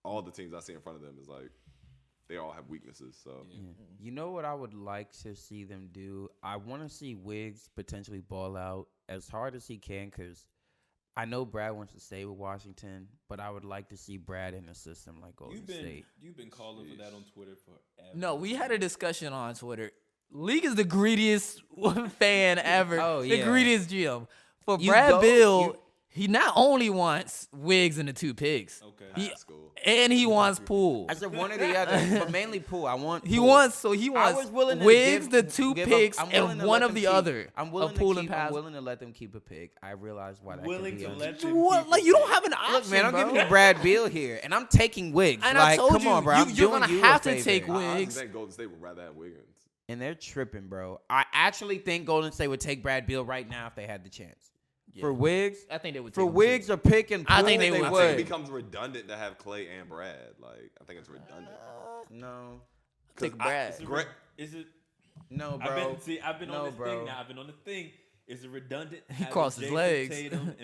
all the teams I see in front of them is like they all have weaknesses. So You know what I would like to see them do? I want to see Wiggs potentially ball out as hard as he can because I know Brad wants to stay with Washington, but I would like to see Brad in a system like Golden State. You've been calling for that on Twitter forever. No, we had a discussion on Twitter. League is the greediest fan ever. Oh, The yeah. greediest GM. For You Brad go- Bill, you- he not only wants Wiggs and the 2 picks, Okay. he, high school. and he wants Poole. I said one or the other, but mainly Poole. I want. He Poole. wants I was willing to Wiggs, give- the 2 give picks, up- I'm willing and to one let of them the keep- other. I'm willing of Poole to and keep. I'm Paz. willing to let them keep a pick. I realize why that Willing can be to on- let them What? keep Like a you don't pick. have an option, Look, man, I'm bro. giving you Brad Beal here, and I'm taking Wiggs. And like, I told come you, on, bro. I'm you're doing gonna you have a to take favor. I honestly Wiggs. think Golden State would rather have Wiggins. And they're tripping, bro. I actually think Golden State would take Brad Beal right now if they had the chance. Yeah. For Wiggs, I think they would. for take him, too. Wiggs or pick and I Poole, think they I would. think would. it becomes redundant to have Clay and Brad. Like I think it's redundant. No, Take 'Cause Brad. Is it, Great. is it? no, I've bro. been No, on this bro. thing now. I've been on the thing. Is it redundant? He having crossed his Jason legs. Tatum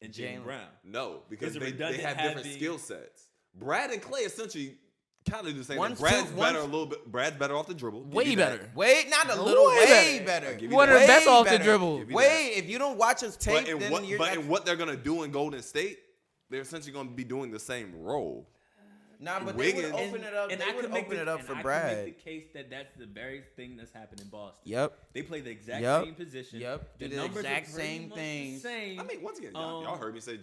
and Jaylen Jaylen. Brown. No, because Is it they redundant have different having- skill sets. Brad and Clay essentially kind of do the same thing. One's Brad's two- better one's- a little bit. Brad's better off the dribble. Give Way you that. better. Wait, not a little. Way Way better. better. I'll give you One of the that. best Way off the better. dribble. Give you Wait, if you don't watch his tape, But in then you're. what they're gonna do in Golden State, they're essentially gonna be doing the same role. Nah, but Wiggins- they would open it up. And They I would could make open the- it up and for I could Brad. make the case that that's the very thing that's happened in Boston. Yep. They play the exact Yep. same position. Yep. The Do the numbers are exact pretty same much things. The same. I mean, once again, y'all heard me say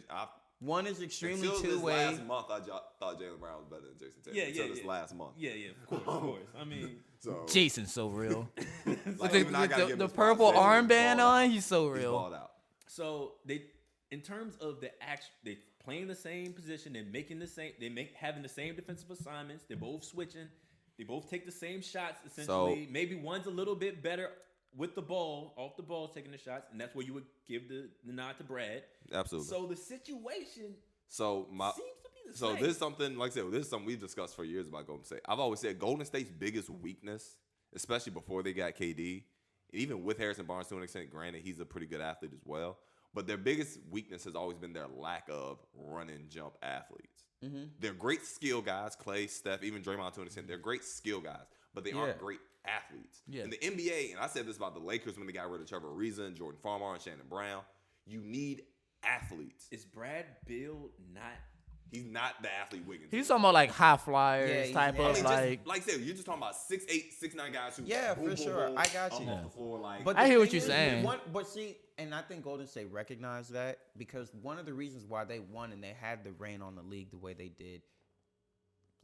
One is extremely until this two-way. last month, I thought Jaylen Brown was better than Jason Tatum. Yeah, until yeah, this yeah. last month. Yeah, of course. I mean, So Jason's so real. like, with even I gotta the, give the him purple props. Jaylen armband balled out. on, he's so He's real. balled out. so in terms of the action, they playing the same position. They're making the same. Having the same defensive assignments. They're both switching. They both take the same shots. Essentially, maybe one's a little bit better with the ball, off the ball, taking the shots, and that's where you would give the nod to Brad. Absolutely. So the situation So seems to be the So same. this is something, like I said, this is something we've discussed for years about Golden State. I've always said Golden State's biggest weakness, especially before they got KD, and even with Harrison Barnes to an extent, granted, he's a pretty good athlete as well, but their biggest weakness has always been their lack of run and jump athletes. Mm-hmm. They're great skill guys, Clay, Steph, even Draymond to an extent. They're great skill guys, but they aren't great athletes. Yeah. In the NBA, and I said this about the Lakers when they got rid of Trevor Ariza and Jordan Farmar and Shannon Brown, you need athletes. Is Brad Beal not? He's not the athlete Wiggins. He's talking about like high flyers Yeah, he's type not. of like. like I said, you're just talking about 6'8", 6'9" guys who Yeah, boom, for boom, sure. boom, I got up you. off the floor, like, But I the hear what thing you're is, saying. But see, and I think Golden State recognized that because one of the reasons why they won and they had the reign on the league the way they did,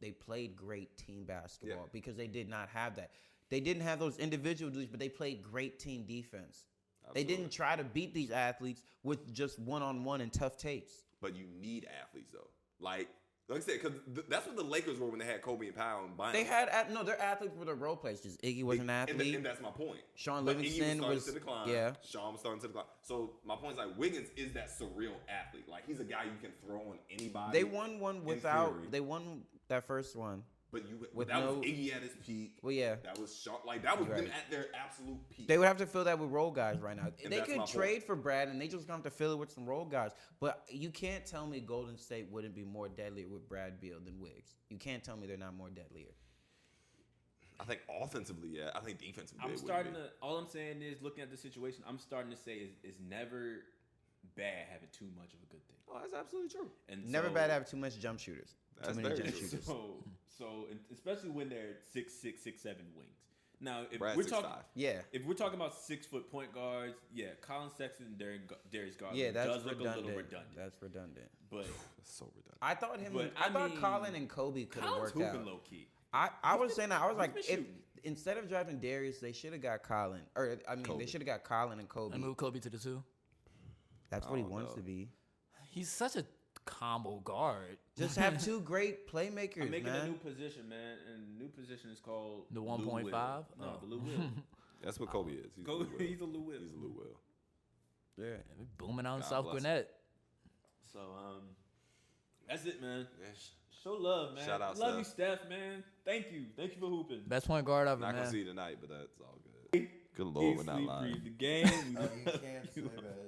they played great team basketball because they did not have that. They didn't have those individual dudes, but they played great team defense. They didn't try to beat these athletes with just one-on-one and tough takes. but you need athletes though. Like I said, because that's what the Lakers were when they had Kobe and Powell and Bynum. They had their athletes were the role players. Just Iggy was an athlete. and that's my point. Sean But Iggy Livingston starting was to decline. yeah. Sean was starting to decline. So my point is like Wiggins is that surreal athlete. Like he's a guy you can throw on anybody. They won one without. theory. They won that first one. But with that was no- Iggy at his peak. Well, yeah. That was Sean. Like that was them Right. at their absolute peak. They would have to fill that with role guys right now. And They that's my could point. trade for Brad, and they just gonna have to fill it with some role guys. But you can't tell me Golden State wouldn't be more deadly with Brad Beal than Wiggs. You can't tell me they're not more deadlier. I think offensively, yeah. I think defensively. I'm it would starting be. to. All I'm saying is, looking at the situation, I'm starting to say it's never bad having too much of a good thing. Oh, that's absolutely true. And Never so- bad to have too much jump shooters. That's Too many very jump true. shooters. And especially when they're 6'6", 6'7" wings. Now, if Brad's we're 6'5". talking, Yeah. if we're talking about 6-foot point guards, yeah, Colin Sexton, Darius Garland, Yeah, that's does look a redundant. little redundant. That's redundant. But That's so redundant. I thought him. But, I thought mean, Colin and Kobe could have Colin's worked hooping out. low key. I was saying that. I was like, been if shooting. instead of drafting Darius, they should have got Colin. Or I mean, Kobe. they should have got Colin and Kobe. I moved Kobe to the 2. That's I what he don't wants know. to be. He's such a combo guard. Just have two great playmakers, I'm making a man. new position, man, and the new position is called The Lou 1.5? Will. No, Oh. the Lou Will. That's what Kobe is. He's Go, Lou Will. he's a Lou Will. He's a Lou Will. Yeah. We booming out in God South bless him. Gwinnett. So that's it, man. Yeah. Show love, man. Shout out, Love you, Steph, man. Thank you for hooping. Best point guard ever, Not gonna man. see you tonight, but that's all good. Good Lord, Eat, we're not sleep, lying. breathe the game. We Oh, you love can't you. say that.